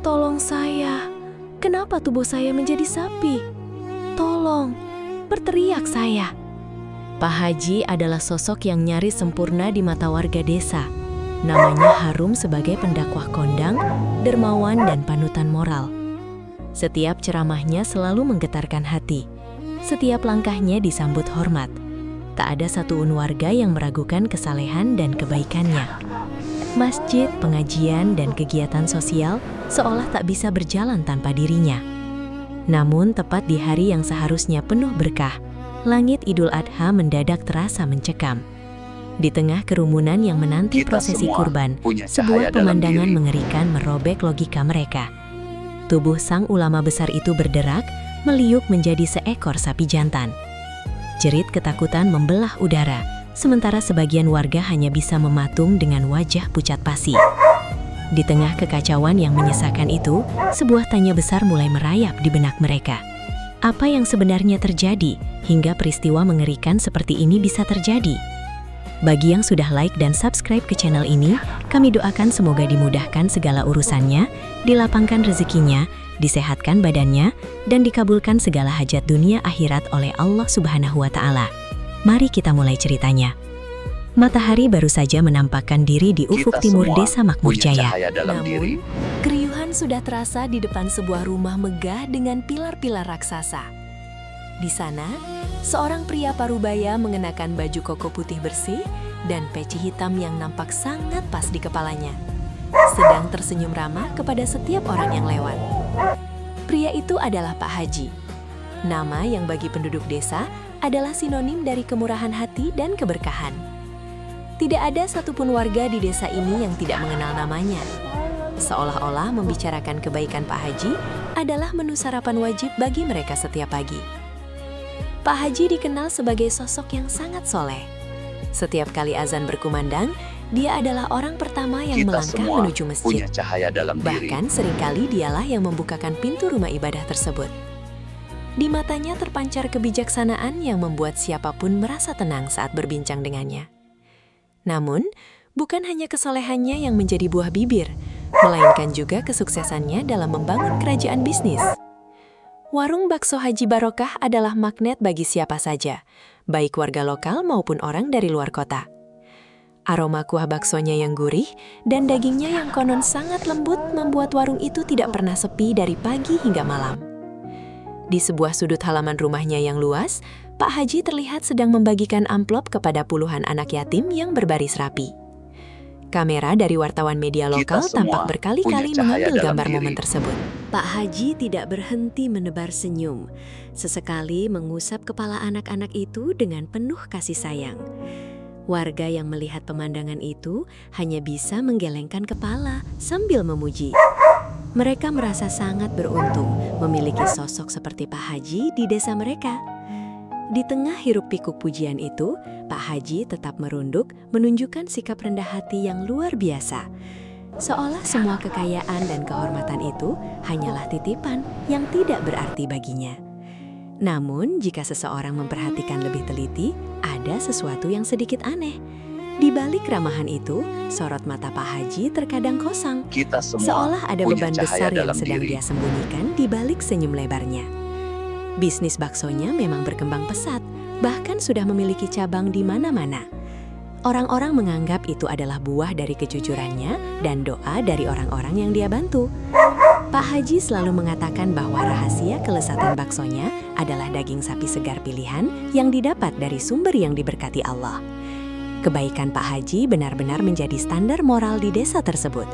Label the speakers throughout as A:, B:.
A: Tolong saya. Kenapa tubuh saya menjadi sapi? Tolong, berteriak saya. Pak Haji adalah sosok yang nyaris sempurna di mata warga desa. Namanya harum sebagai pendakwah kondang, dermawan dan panutan moral. Setiap ceramahnya selalu menggetarkan hati. Setiap langkahnya disambut hormat. Tak ada satupun warga yang meragukan kesalehan dan kebaikannya. Masjid, pengajian, dan kegiatan sosial seolah tak bisa berjalan tanpa dirinya. Namun tepat di hari yang seharusnya penuh berkah, langit Idul Adha mendadak terasa mencekam. Di tengah kerumunan yang menanti prosesi kurban, sebuah pemandangan mengerikan merobek logika mereka. Tubuh sang ulama besar itu berderak, meliuk menjadi seekor sapi jantan. Jerit ketakutan membelah udara, sementara sebagian warga hanya bisa mematung dengan wajah pucat pasi. Di tengah kekacauan yang menyesakan itu, sebuah tanya besar mulai merayap di benak mereka. Apa yang sebenarnya terjadi hingga peristiwa mengerikan seperti ini bisa terjadi? Bagi yang sudah like dan subscribe ke channel ini, kami doakan semoga dimudahkan segala urusannya, dilapangkan rezekinya, disehatkan badannya, dan dikabulkan segala hajat dunia akhirat oleh Allah Subhanahu wa Ta'ala. Mari kita mulai ceritanya. Matahari baru saja menampakkan diri di ufuk timur desa Makmur Jaya. Namun, keriuhan sudah terasa di depan sebuah rumah megah dengan pilar-pilar raksasa. Di sana, seorang pria parubaya mengenakan baju koko putih bersih dan peci hitam yang nampak sangat pas di kepalanya, sedang tersenyum ramah kepada setiap orang yang lewat. Pria itu adalah Pak Haji, nama yang bagi penduduk desa adalah sinonim dari kemurahan hati dan keberkahan. Tidak ada satupun warga di desa ini yang tidak mengenal namanya. Seolah-olah membicarakan kebaikan Pak Haji adalah menu sarapan wajib bagi mereka setiap pagi. Pak Haji dikenal sebagai sosok yang sangat soleh. Setiap kali azan berkumandang, dia adalah orang pertama yang melangkah menuju masjid. Bahkan seringkali dialah yang membukakan pintu rumah ibadah tersebut. Di matanya terpancar kebijaksanaan yang membuat siapapun merasa tenang saat berbincang dengannya. Namun, bukan hanya kesolehannya yang menjadi buah bibir, melainkan juga kesuksesannya dalam membangun kerajaan bisnis. Warung bakso Haji Barokah adalah magnet bagi siapa saja, baik warga lokal maupun orang dari luar kota. Aroma kuah baksonya yang gurih dan dagingnya yang konon sangat lembut membuat warung itu tidak pernah sepi dari pagi hingga malam. Di sebuah sudut halaman rumahnya yang luas, Pak Haji terlihat sedang membagikan amplop kepada puluhan anak yatim yang berbaris rapi. Kamera dari wartawan media lokal tampak berkali-kali mengambil gambar momen tersebut. Pak Haji tidak berhenti menebar senyum, sesekali mengusap kepala anak-anak itu dengan penuh kasih sayang. Warga yang melihat pemandangan itu hanya bisa menggelengkan kepala sambil memuji. Mereka merasa sangat beruntung memiliki sosok seperti Pak Haji di desa mereka. Di tengah hiruk-pikuk pujian itu, Pak Haji tetap merunduk menunjukkan sikap rendah hati yang luar biasa. Seolah semua kekayaan dan kehormatan itu hanyalah titipan yang tidak berarti baginya. Namun, jika seseorang memperhatikan lebih teliti, ada sesuatu yang sedikit aneh. Di balik ramahan itu, sorot mata Pak Haji terkadang kosong, seolah ada beban besar yang sedang dia sembunyikan di balik senyum lebarnya. Bisnis baksonya memang berkembang pesat, bahkan sudah memiliki cabang di mana-mana. Orang-orang menganggap itu adalah buah dari kejujurannya dan doa dari orang-orang yang dia bantu. Pak Haji selalu mengatakan bahwa rahasia kelezatan baksonya adalah daging sapi segar pilihan yang didapat dari sumber yang diberkati Allah. Kebaikan Pak Haji benar-benar menjadi standar moral di desa tersebut.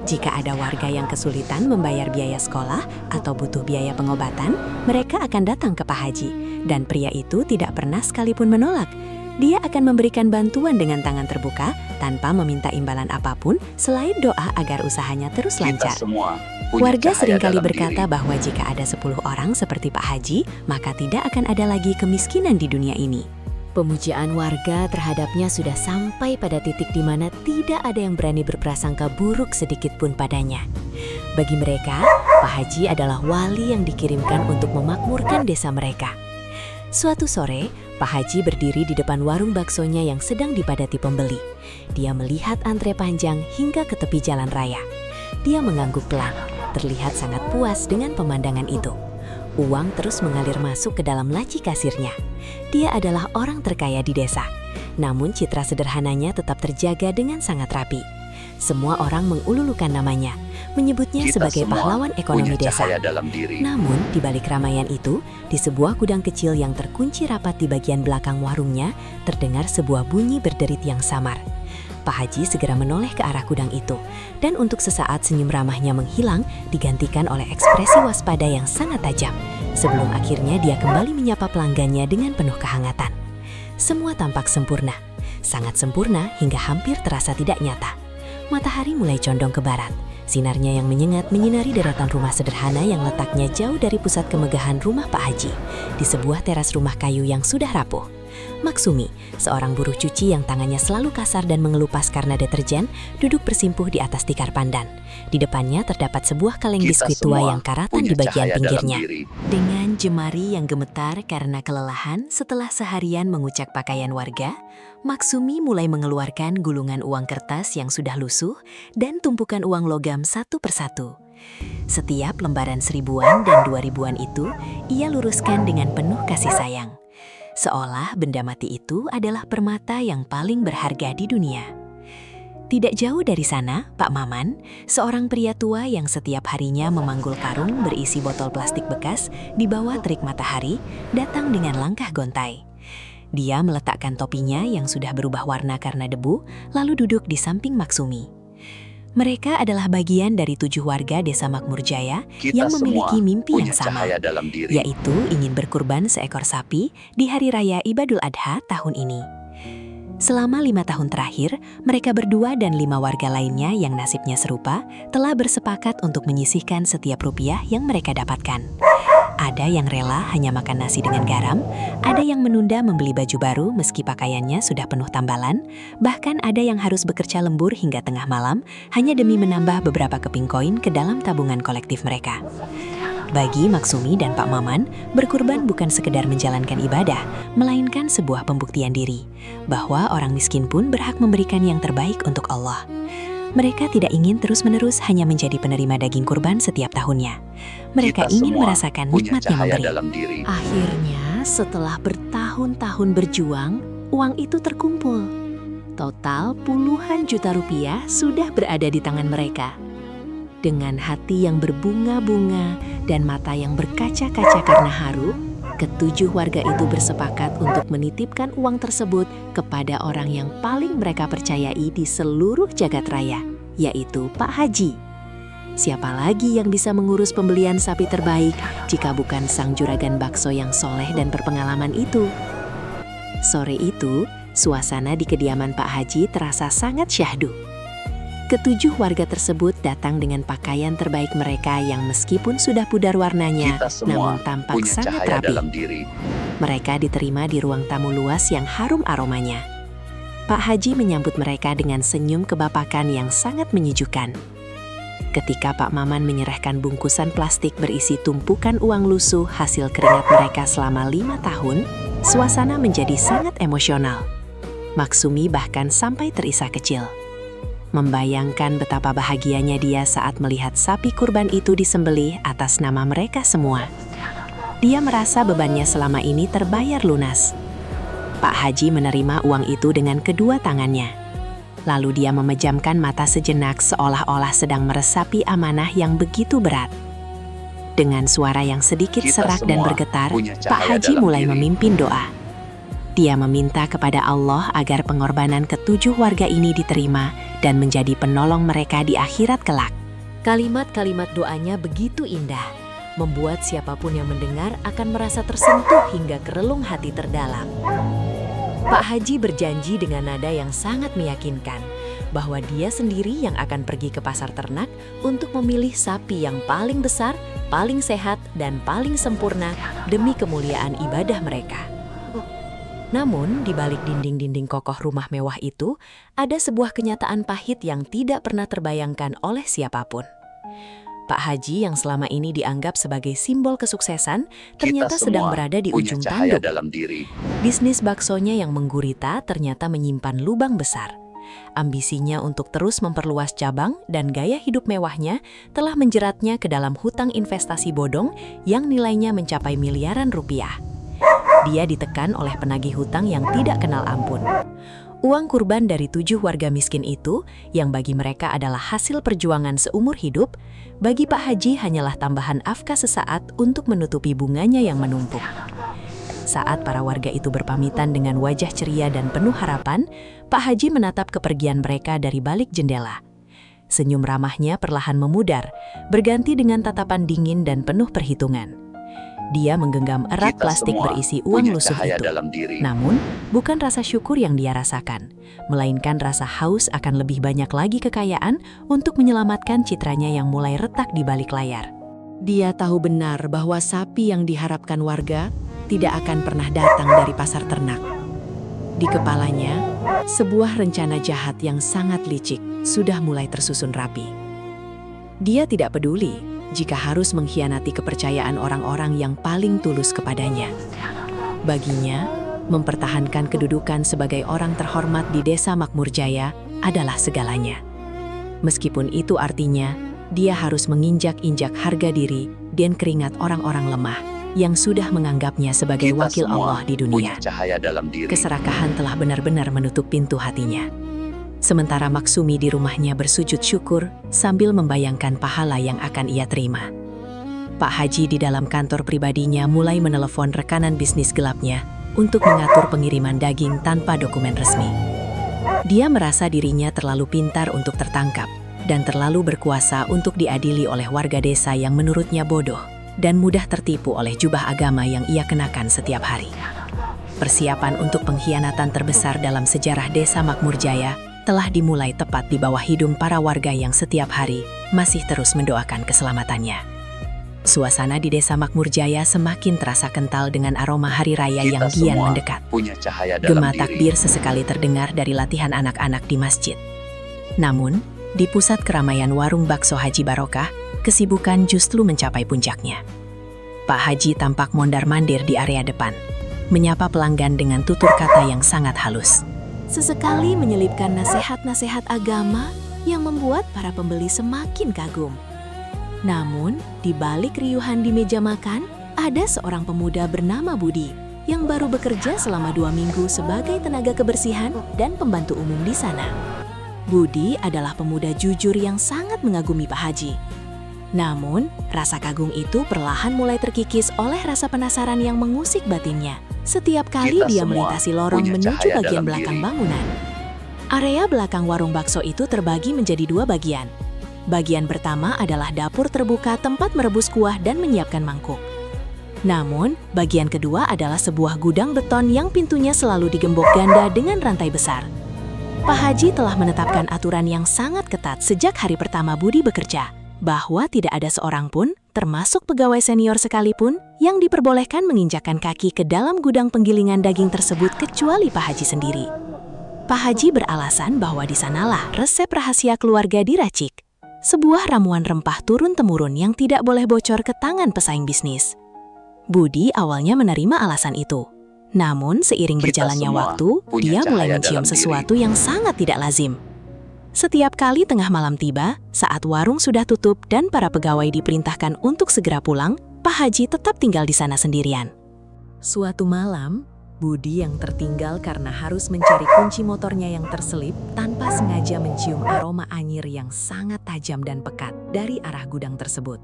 A: Jika ada warga yang kesulitan membayar biaya sekolah atau butuh biaya pengobatan, mereka akan datang ke Pak Haji, dan pria itu tidak pernah sekalipun menolak. Dia akan memberikan bantuan dengan tangan terbuka tanpa meminta imbalan apapun selain doa agar usahanya terus lancar. Warga seringkali berkata bahwa jika ada 10 orang seperti Pak Haji, maka tidak akan ada lagi kemiskinan di dunia ini. Pemujaan warga terhadapnya sudah sampai pada titik di mana tidak ada yang berani berprasangka buruk sedikit pun padanya. Bagi mereka, Pak Haji adalah wali yang dikirimkan untuk memakmurkan desa mereka. Suatu sore, Pak Haji berdiri di depan warung baksonya yang sedang dipadati pembeli. Dia melihat antre panjang hingga ke tepi jalan raya. Dia mengangguk pelan. terlihat sangat puas dengan pemandangan itu. Uang terus mengalir masuk ke dalam laci kasirnya. Dia adalah orang terkaya di desa. Namun citra sederhananya tetap terjaga dengan sangat rapi. Semua orang mengululukan namanya, menyebutnya sebagai pahlawan ekonomi desa. Namun, di balik keramaian itu, di sebuah gudang kecil yang terkunci rapat di bagian belakang warungnya, terdengar sebuah bunyi berderit yang samar. Pak Haji segera menoleh ke arah gudang itu, dan untuk sesaat senyum ramahnya menghilang, digantikan oleh ekspresi waspada yang sangat tajam. Sebelum akhirnya dia kembali menyapa pelanggannya dengan penuh kehangatan. Semua tampak sempurna, sangat sempurna hingga hampir terasa tidak nyata. Matahari mulai condong ke barat. Sinarnya yang menyengat menyinari deretan rumah sederhana yang letaknya jauh dari pusat kemegahan rumah Pak Haji, di sebuah teras rumah kayu yang sudah rapuh. Maksumi, seorang buruh cuci yang tangannya selalu kasar dan mengelupas karena deterjen, duduk bersimpuh di atas tikar pandan. Di depannya terdapat sebuah kaleng biskuit tua yang karatan di bagian pinggirnya. Dengan jemari yang gemetar karena kelelahan setelah seharian mengucak pakaian warga, Maksumi mulai mengeluarkan gulungan uang kertas yang sudah lusuh dan tumpukan uang logam satu persatu. Setiap lembaran 1000-an dan 2000-an itu, ia luruskan dengan penuh kasih sayang. Seolah benda mati itu adalah permata yang paling berharga di dunia. Tidak jauh dari sana, Pak Maman, seorang pria tua yang setiap harinya memanggul karung berisi botol plastik bekas di bawah terik matahari, datang dengan langkah gontai. Dia meletakkan topinya yang sudah berubah warna karena debu, lalu duduk di samping Maksumi. Mereka adalah bagian dari 7 warga desa Makmur Jaya yang memiliki mimpi yang sama, yaitu ingin berkurban seekor sapi di Hari Raya Idul Adha tahun ini. Selama 5 tahun terakhir, mereka berdua dan 5 warga lainnya yang nasibnya serupa telah bersepakat untuk menyisihkan setiap rupiah yang mereka dapatkan. Ada yang rela hanya makan nasi dengan garam, ada yang menunda membeli baju baru meski pakaiannya sudah penuh tambalan, bahkan ada yang harus bekerja lembur hingga tengah malam hanya demi menambah beberapa keping koin ke dalam tabungan kolektif mereka. Bagi Maksumi dan Pak Maman, berkurban bukan sekedar menjalankan ibadah, melainkan sebuah pembuktian diri, bahwa orang miskin pun berhak memberikan yang terbaik untuk Allah. Mereka tidak ingin terus-menerus hanya menjadi penerima daging kurban setiap tahunnya. Mereka ingin merasakan nikmatnya memberi. Akhirnya, setelah bertahun-tahun berjuang, uang itu terkumpul. Total puluhan juta rupiah sudah berada di tangan mereka. Dengan hati yang berbunga-bunga dan mata yang berkaca-kaca karena haru, ketujuh warga itu bersepakat untuk menitipkan uang tersebut kepada orang yang paling mereka percayai di seluruh jagat raya, yaitu Pak Haji. Siapa lagi yang bisa mengurus pembelian sapi terbaik jika bukan sang juragan bakso yang soleh dan berpengalaman itu? Sore itu, suasana di kediaman Pak Haji terasa sangat syahdu. Ketujuh warga tersebut datang dengan pakaian terbaik mereka yang meskipun sudah pudar warnanya, namun tampak sangat rapi. Mereka diterima di ruang tamu luas yang harum aromanya. Pak Haji menyambut mereka dengan senyum kebapakan yang sangat menyejukkan. Ketika Pak Maman menyerahkan bungkusan plastik berisi tumpukan uang lusuh hasil keringat mereka selama 5 tahun, suasana menjadi sangat emosional. Maksumi bahkan sampai terisak kecil. Membayangkan betapa bahagianya dia saat melihat sapi kurban itu disembelih atas nama mereka semua. Dia merasa bebannya selama ini terbayar lunas. Pak Haji menerima uang itu dengan kedua tangannya. Lalu dia memejamkan mata sejenak seolah-olah sedang meresapi amanah yang begitu berat. Dengan suara yang sedikit serak dan bergetar, Pak Haji mulai memimpin doa. Dia meminta kepada Allah agar pengorbanan ketujuh warga ini diterima dan menjadi penolong mereka di akhirat kelak. Kalimat-kalimat doanya begitu indah, membuat siapapun yang mendengar akan merasa tersentuh hingga ke relung hati terdalam. Pak Haji berjanji dengan nada yang sangat meyakinkan bahwa dia sendiri yang akan pergi ke pasar ternak untuk memilih sapi yang paling besar, paling sehat, dan paling sempurna demi kemuliaan ibadah mereka. Namun, di balik dinding-dinding kokoh rumah mewah itu, ada sebuah kenyataan pahit yang tidak pernah terbayangkan oleh siapapun. Pak Haji yang selama ini dianggap sebagai simbol kesuksesan, ternyata sedang berada di ujung tanduk. Bisnis baksonya yang menggurita ternyata menyimpan lubang besar. Ambisinya untuk terus memperluas cabang dan gaya hidup mewahnya telah menjeratnya ke dalam hutang investasi bodong yang nilainya mencapai miliaran rupiah. Dia ditekan oleh penagih hutang yang tidak kenal ampun. Uang kurban dari 7 warga miskin itu, yang bagi mereka adalah hasil perjuangan seumur hidup, bagi Pak Haji hanyalah tambahan afka sesaat untuk menutupi bunganya yang menumpuk. Saat para warga itu berpamitan dengan wajah ceria dan penuh harapan, Pak Haji menatap kepergian mereka dari balik jendela. Senyum ramahnya perlahan memudar, berganti dengan tatapan dingin dan penuh perhitungan. Dia menggenggam erat plastik berisi uang lusuh itu. Namun, bukan rasa syukur yang dia rasakan, melainkan rasa haus akan lebih banyak lagi kekayaan untuk menyelamatkan citranya yang mulai retak di balik layar. Dia tahu benar bahwa sapi yang diharapkan warga tidak akan pernah datang dari pasar ternak. Di kepalanya, sebuah rencana jahat yang sangat licik sudah mulai tersusun rapi. Dia tidak peduli jika harus mengkhianati kepercayaan orang-orang yang paling tulus kepadanya. Baginya, mempertahankan kedudukan sebagai orang terhormat di Desa Makmurjaya adalah segalanya. Meskipun itu artinya, dia harus menginjak-injak harga diri dan keringat orang-orang lemah yang sudah menganggapnya sebagai wakil Allah di dunia. Keserakahan telah benar-benar menutup pintu hatinya. Sementara Maksumi di rumahnya bersujud syukur sambil membayangkan pahala yang akan ia terima. Pak Haji di dalam kantor pribadinya mulai menelepon rekanan bisnis gelapnya untuk mengatur pengiriman daging tanpa dokumen resmi. Dia merasa dirinya terlalu pintar untuk tertangkap dan terlalu berkuasa untuk diadili oleh warga desa yang menurutnya bodoh dan mudah tertipu oleh jubah agama yang ia kenakan setiap hari. Persiapan untuk pengkhianatan terbesar dalam sejarah Desa Makmurjaya telah dimulai tepat di bawah hidung para warga yang setiap hari masih terus mendoakan keselamatannya. Suasana di Desa Makmurjaya semakin terasa kental dengan aroma hari raya yang kian mendekat. Gema takbir sesekali terdengar dari latihan anak-anak di masjid. Namun, di pusat keramaian warung bakso Haji Barokah, kesibukan justru mencapai puncaknya. Pak Haji tampak mondar-mandir di area depan, menyapa pelanggan dengan tutur kata yang sangat halus. Sesekali menyelipkan nasihat-nasihat agama yang membuat para pembeli semakin kagum. Namun, di balik riuhan di meja makan, ada seorang pemuda bernama Budi yang baru bekerja selama 2 minggu sebagai tenaga kebersihan dan pembantu umum di sana. Budi adalah pemuda jujur yang sangat mengagumi Pak Haji. Namun, rasa kagum itu perlahan mulai terkikis oleh rasa penasaran yang mengusik batinnya setiap kali dia melintasi lorong menuju bagian belakang bangunan. Area belakang warung bakso itu terbagi menjadi 2 bagian. Bagian pertama adalah dapur terbuka tempat merebus kuah dan menyiapkan mangkuk. Namun, bagian kedua adalah sebuah gudang beton yang pintunya selalu digembok ganda dengan rantai besar. Pak Haji telah menetapkan aturan yang sangat ketat sejak hari pertama Budi bekerja, bahwa tidak ada seorang pun, termasuk pegawai senior sekalipun, yang diperbolehkan menginjakkan kaki ke dalam gudang penggilingan daging tersebut kecuali Pak Haji sendiri. Pak Haji beralasan bahwa di sanalah resep rahasia keluarga diracik, sebuah ramuan rempah turun-temurun yang tidak boleh bocor ke tangan pesaing bisnis. Budi awalnya menerima alasan itu. Namun, seiring berjalannya waktu, dia mulai mencium sesuatu yang sangat tidak lazim. Setiap kali tengah malam tiba, saat warung sudah tutup dan para pegawai diperintahkan untuk segera pulang, Pak Haji tetap tinggal di sana sendirian. Suatu malam, Budi yang tertinggal karena harus mencari kunci motornya yang terselip tanpa sengaja mencium aroma anyir yang sangat tajam dan pekat dari arah gudang tersebut.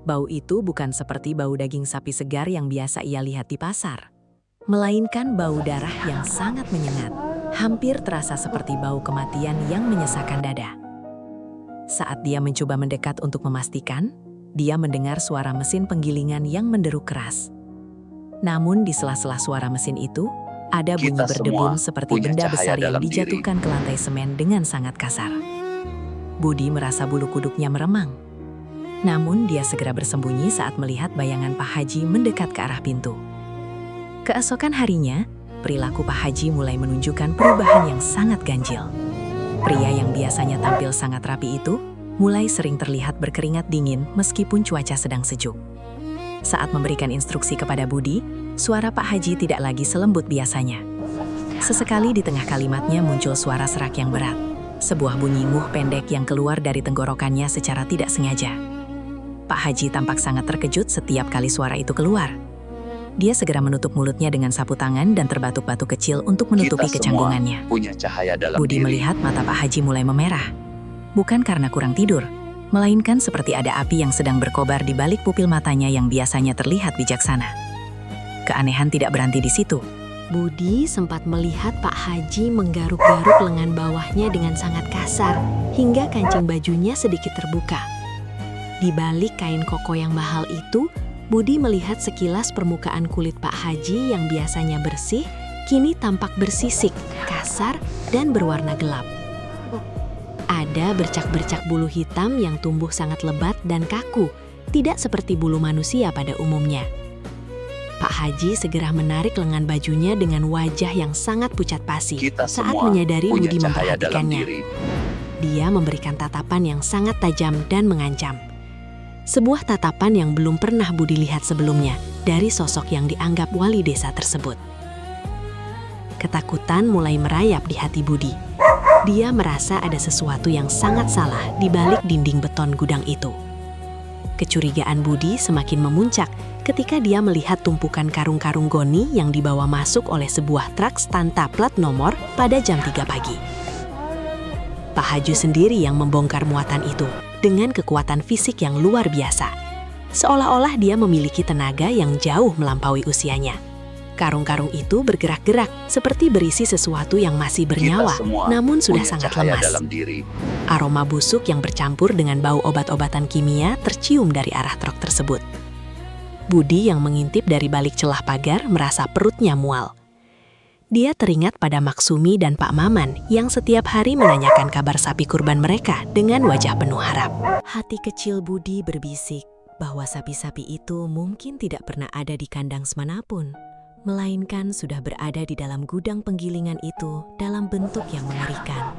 A: Bau itu bukan seperti bau daging sapi segar yang biasa ia lihat di pasar, melainkan bau darah yang sangat menyengat, hampir terasa seperti bau kematian yang menyesakkan dada. Saat dia mencoba mendekat untuk memastikan, dia mendengar suara mesin penggilingan yang menderu keras. Namun di sela-sela suara mesin itu, ada bunyi berdebun seperti benda besar yang dijatuhkan ke lantai semen dengan sangat kasar. Budi merasa bulu kuduknya meremang. Namun dia segera bersembunyi saat melihat bayangan Pak Haji mendekat ke arah pintu. Keesokan harinya, perilaku Pak Haji mulai menunjukkan perubahan yang sangat ganjil. Pria yang biasanya tampil sangat rapi itu, mulai sering terlihat berkeringat dingin meskipun cuaca sedang sejuk. Saat memberikan instruksi kepada Budi, suara Pak Haji tidak lagi selembut biasanya.
B: Sesekali di tengah kalimatnya muncul suara serak yang berat. Sebuah bunyi nguh pendek yang keluar dari tenggorokannya secara tidak sengaja. Pak Haji tampak sangat terkejut setiap kali suara itu keluar. Dia segera menutup mulutnya dengan sapu tangan dan terbatuk-batuk kecil untuk menutupi kecanggungannya.
C: Punya cahaya dalam
B: Budi
C: diri.
B: melihat mata Pak Haji mulai memerah. Bukan karena kurang tidur, melainkan seperti ada api yang sedang berkobar di balik pupil matanya yang biasanya terlihat bijaksana. Keanehan tidak berhenti di situ.
A: Budi sempat melihat Pak Haji menggaruk-garuk lengan bawahnya dengan sangat kasar, hingga kancing bajunya sedikit terbuka. Di balik kain koko yang mahal itu, Budi melihat sekilas permukaan kulit Pak Haji yang biasanya bersih, kini tampak bersisik, kasar, dan berwarna gelap. Ada bercak-bercak bulu hitam yang tumbuh sangat lebat dan kaku, tidak seperti bulu manusia pada umumnya. Pak Haji segera menarik lengan bajunya dengan wajah yang sangat pucat pasi
C: Kita
A: saat
C: semua
A: menyadari
C: punya
A: Budi
C: cahaya dalam
A: memperhatikannya.
C: diri.
A: Dia memberikan tatapan yang sangat tajam dan mengancam. Sebuah tatapan yang belum pernah Budi lihat sebelumnya dari sosok yang dianggap wali desa tersebut. Ketakutan mulai merayap di hati Budi. Dia merasa ada sesuatu yang sangat salah di balik dinding beton gudang itu. Kecurigaan Budi semakin memuncak ketika dia melihat tumpukan karung-karung goni yang dibawa masuk oleh sebuah truk stanta plat nomor pada jam 3 pagi. Pak Haji sendiri yang membongkar muatan itu dengan kekuatan fisik yang luar biasa. Seolah-olah dia memiliki tenaga yang jauh melampaui usianya. Karung-karung itu bergerak-gerak seperti berisi sesuatu yang masih bernyawa,
C: Kita semua
A: namun sudah
C: punya
A: sangat
C: cahaya
A: lemas.
C: dalam diri.
A: Aroma busuk yang bercampur dengan bau obat-obatan kimia tercium dari arah truk tersebut. Budi yang mengintip dari balik celah pagar merasa perutnya mual. Dia teringat pada Maksumi dan Pak Maman yang setiap hari menanyakan kabar sapi kurban mereka dengan wajah penuh harap. Hati kecil Budi berbisik bahwa sapi-sapi itu mungkin tidak pernah ada di kandang semanapun, melainkan sudah berada di dalam gudang penggilingan itu dalam bentuk yang mengerikan.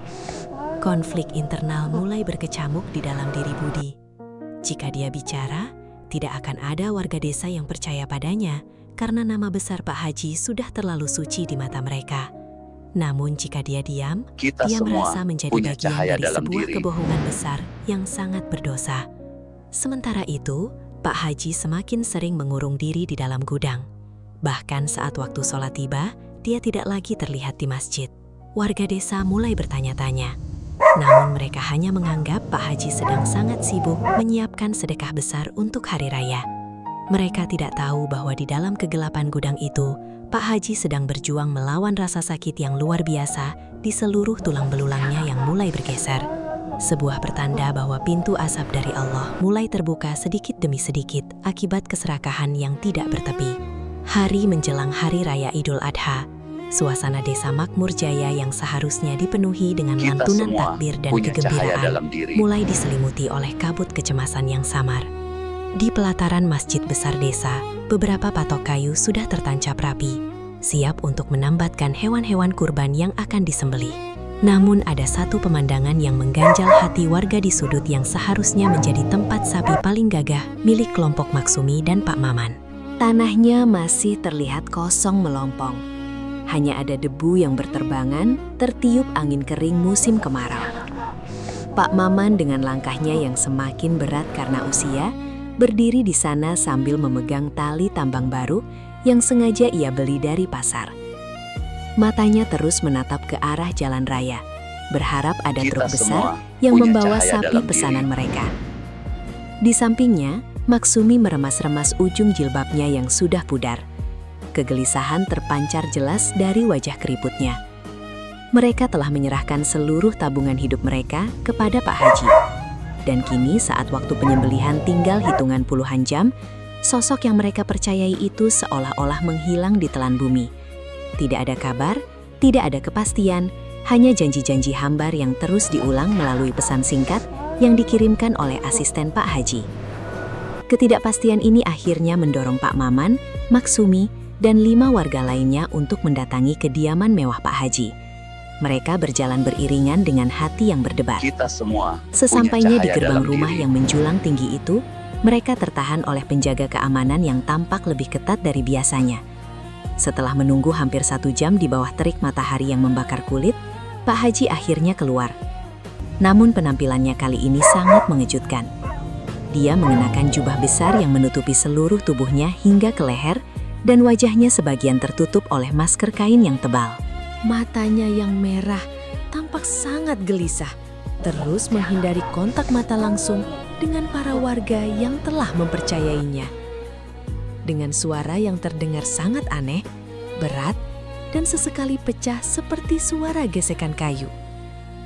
A: Konflik internal mulai berkecamuk di dalam diri Budi. Jika dia bicara, tidak akan ada warga desa yang percaya padanya karena nama besar Pak Haji sudah terlalu suci di mata mereka. Namun jika dia diam,
C: Kita
A: dia
C: semua
A: merasa menjadi
C: punya
A: bagian
C: cahaya
A: dari
C: dalam
A: sebuah
C: diri.
A: kebohongan besar yang sangat berdosa. Sementara itu, Pak Haji semakin sering mengurung diri di dalam gudang. Bahkan saat waktu sholat tiba, dia tidak lagi terlihat di masjid. Warga desa mulai bertanya-tanya. Namun mereka hanya menganggap Pak Haji sedang sangat sibuk menyiapkan sedekah besar untuk hari raya. Mereka tidak tahu bahwa di dalam kegelapan gudang itu, Pak Haji sedang berjuang melawan rasa sakit yang luar biasa di seluruh tulang belulangnya yang mulai bergeser. Sebuah pertanda bahwa pintu asap dari Allah mulai terbuka sedikit demi sedikit akibat keserakahan yang tidak bertepi. Hari menjelang Hari Raya Idul Adha, suasana desa makmur jaya yang seharusnya dipenuhi dengan
C: Kita
A: lantunan
C: semua
A: takbir dan
C: punya cahaya
A: kegembiraan
C: dalam diri.
A: mulai diselimuti oleh kabut kecemasan yang samar. Di pelataran masjid besar desa, beberapa patok kayu sudah tertancap rapi, siap untuk menambatkan hewan-hewan kurban yang akan disembelih. Namun ada satu pemandangan yang mengganjal hati warga di sudut yang seharusnya menjadi tempat sapi paling gagah milik kelompok Maksumi dan Pak Maman. Tanahnya masih terlihat kosong melompong. Hanya ada debu yang berterbangan, tertiup angin kering musim kemarau. Pak Maman dengan langkahnya yang semakin berat karena usia, berdiri di sana sambil memegang tali tambang baru yang sengaja ia beli dari pasar. Matanya terus menatap ke arah jalan raya, berharap ada
C: Kita
A: truk besar
C: semua
A: yang
C: punya
A: membawa
C: cahaya
A: sapi
C: dalam
A: pesanan
C: diri.
A: mereka. Di sampingnya, Maksumi meremas-remas ujung jilbabnya yang sudah pudar. Kegelisahan terpancar jelas dari wajah keriputnya. Mereka telah menyerahkan seluruh tabungan hidup mereka kepada Pak Haji. Dan kini saat waktu penyembelihan tinggal hitungan puluhan jam, sosok yang mereka percayai itu seolah-olah menghilang di telan bumi. Tidak ada kabar, tidak ada kepastian, hanya janji-janji hambar yang terus diulang melalui pesan singkat yang dikirimkan oleh asisten Pak Haji. Ketidakpastian ini akhirnya mendorong Pak Maman, Maksumi, dan 5 warga lainnya untuk mendatangi kediaman mewah Pak Haji. Mereka berjalan beriringan dengan hati yang berdebar.
C: Kita semua
A: Sesampainya di
C: punya cahaya
A: gerbang
C: dalam
A: rumah
C: diri.
A: yang menjulang tinggi itu, mereka tertahan oleh penjaga keamanan yang tampak lebih ketat dari biasanya.
B: Setelah menunggu hampir 1 jam di bawah terik matahari yang membakar kulit, Pak Haji akhirnya keluar. Namun penampilannya kali ini sangat mengejutkan. Dia mengenakan jubah besar yang menutupi seluruh tubuhnya hingga ke leher, dan wajahnya sebagian tertutup oleh masker kain yang tebal.
A: Matanya yang merah tampak sangat gelisah, terus menghindari kontak mata langsung dengan para warga yang telah mempercayainya. Dengan suara yang terdengar sangat aneh, berat, dan sesekali pecah seperti suara gesekan kayu,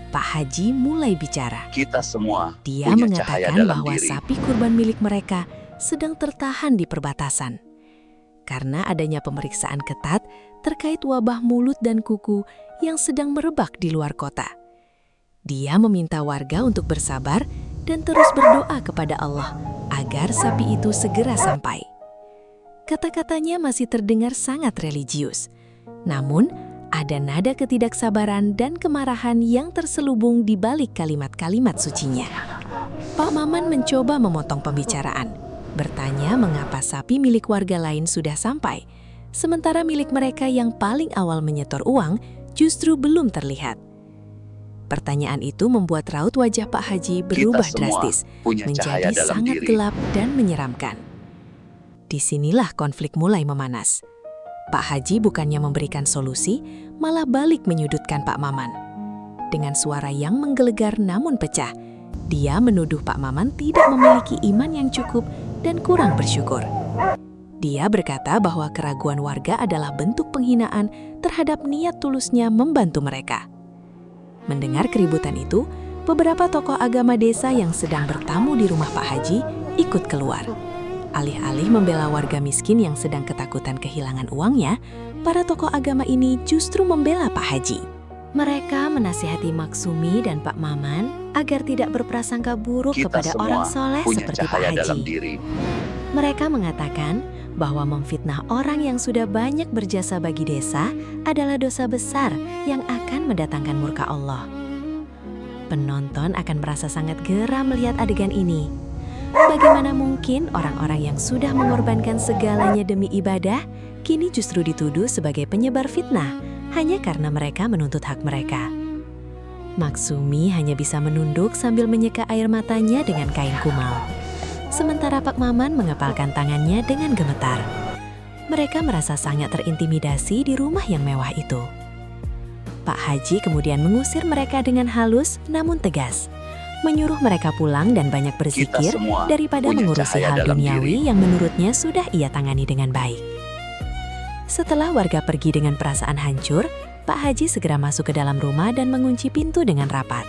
A: Pak Haji mulai bicara.
C: Kita semua
A: Dia
C: punya cahaya
A: mengatakan
C: dalam
A: bahwa
C: diri.
A: sapi kurban milik mereka sedang tertahan di perbatasan. Karena adanya pemeriksaan ketat terkait wabah mulut dan kuku yang sedang merebak di luar kota. Dia meminta warga untuk bersabar dan terus berdoa kepada Allah agar sapi itu segera sampai. Kata-katanya masih terdengar sangat religius. Namun, ada nada ketidaksabaran dan kemarahan yang terselubung di balik kalimat-kalimat sucinya. Pak Maman mencoba memotong pembicaraan, bertanya mengapa sapi milik warga lain sudah sampai, sementara milik mereka yang paling awal menyetor uang justru belum terlihat. Pertanyaan itu membuat raut wajah Pak Haji berubah
C: Kita semua
A: drastis,
C: punya
A: menjadi
C: cahaya dalam
A: sangat
C: diri.
A: gelap dan menyeramkan. Disinilah konflik mulai memanas. Pak Haji bukannya memberikan solusi, malah balik menyudutkan Pak Maman. Dengan suara yang menggelegar namun pecah, dia menuduh Pak Maman tidak memiliki iman yang cukup dan kurang bersyukur. Dia berkata bahwa keraguan warga adalah bentuk penghinaan terhadap niat tulusnya membantu mereka. Mendengar keributan itu, beberapa tokoh agama desa yang sedang bertamu di rumah Pak Haji ikut keluar. Alih-alih membela warga miskin yang sedang ketakutan kehilangan uangnya, para tokoh agama ini justru membela Pak Haji. Mereka menasihati Maksumi dan Pak Maman agar tidak berprasangka buruk
C: Kita
A: kepada
C: semua
A: orang soleh
C: punya
A: seperti Pak
C: cahaya dalam
A: Haji.
C: diri.
A: Mereka mengatakan bahwa memfitnah orang yang sudah banyak berjasa bagi desa adalah dosa besar yang akan mendatangkan murka Allah. Penonton akan merasa sangat geram melihat adegan ini. Bagaimana mungkin orang-orang yang sudah mengorbankan segalanya demi ibadah, kini justru dituduh sebagai penyebar fitnah hanya karena mereka menuntut hak mereka. Maksumi hanya bisa menunduk sambil menyeka air matanya dengan kain kumal. Sementara Pak Maman mengepalkan tangannya dengan gemetar. Mereka merasa sangat terintimidasi di rumah yang mewah itu. Pak Haji kemudian mengusir mereka dengan halus namun tegas, menyuruh mereka pulang dan banyak berzikir
C: Kita semua
A: daripada
C: punya
A: mengurusi
C: cahaya
A: hal
C: dalam
A: duniawi
C: diri.
A: yang menurutnya sudah ia tangani dengan baik. Setelah warga pergi dengan perasaan hancur, Pak Haji segera masuk ke dalam rumah dan mengunci pintu dengan rapat.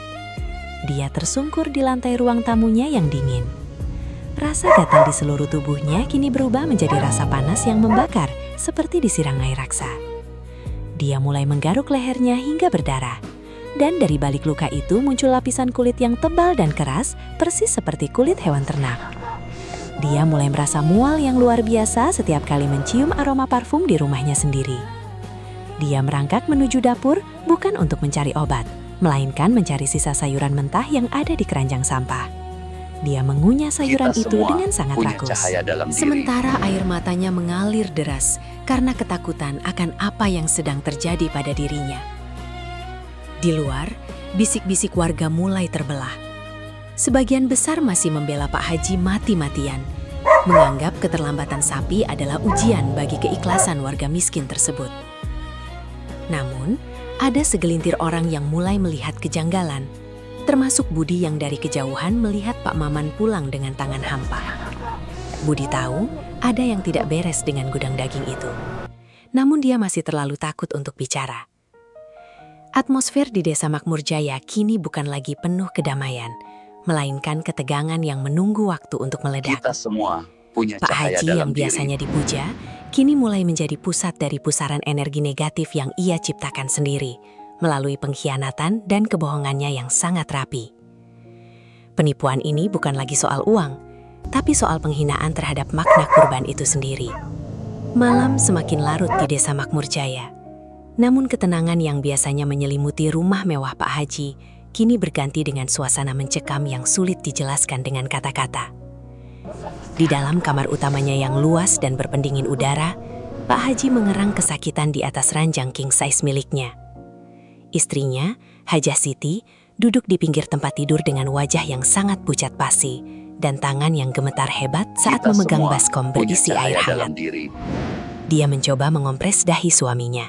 A: Dia tersungkur di lantai ruang tamunya yang dingin. Rasa gatal di seluruh tubuhnya kini berubah menjadi rasa panas yang membakar, seperti disiram air raksa. Dia mulai menggaruk lehernya hingga berdarah. Dan dari balik luka itu muncul lapisan kulit yang tebal dan keras, persis seperti kulit hewan ternak. Dia mulai merasa mual yang luar biasa setiap kali mencium aroma parfum di rumahnya sendiri. Dia merangkak menuju dapur bukan untuk mencari obat, melainkan mencari sisa sayuran mentah yang ada di keranjang sampah. Dia mengunyah sayuran
C: Kita
A: itu
C: semua
A: dengan sangat
C: punya
A: rakus.
C: cahaya dalam diri.
A: Sementara air matanya mengalir deras karena ketakutan akan apa yang sedang terjadi pada dirinya. Di luar, bisik-bisik warga mulai terbelah. Sebagian besar masih membela Pak Haji mati-matian, menganggap keterlambatan sapi adalah ujian bagi keikhlasan warga miskin tersebut. Namun, ada segelintir orang yang mulai melihat kejanggalan, termasuk Budi yang dari kejauhan melihat Pak Maman pulang dengan tangan hampa. Budi tahu ada yang tidak beres dengan gudang daging itu. Namun dia masih terlalu takut untuk bicara. Atmosfer di Desa Makmur Jaya kini bukan lagi penuh kedamaian, melainkan ketegangan yang menunggu waktu untuk meledak.
C: Kita semua punya
A: Pak
C: cahaya
A: Haji
C: dalam
A: yang
C: diri.
A: biasanya dipuja, kini mulai menjadi pusat dari pusaran energi negatif yang ia ciptakan sendiri, melalui pengkhianatan dan kebohongannya yang sangat rapi. Penipuan ini bukan lagi soal uang, tapi soal penghinaan terhadap makna kurban itu sendiri. Malam semakin larut di Desa Makmur Jaya. Namun ketenangan yang biasanya menyelimuti rumah mewah Pak Haji, kini berganti dengan suasana mencekam yang sulit dijelaskan dengan kata-kata. Di dalam kamar utamanya yang luas dan berpendingin udara,
B: Pak Haji mengerang kesakitan di atas ranjang king size miliknya. Istrinya, Hajah Siti, duduk di pinggir tempat tidur dengan wajah yang sangat pucat pasi dan tangan yang gemetar hebat saat
C: Kita
B: memegang
C: semua
B: baskom
C: punya
B: berisi
C: cahaya
B: air
C: dalam
B: hangat.
C: diri.
B: Dia mencoba mengompres dahi suaminya.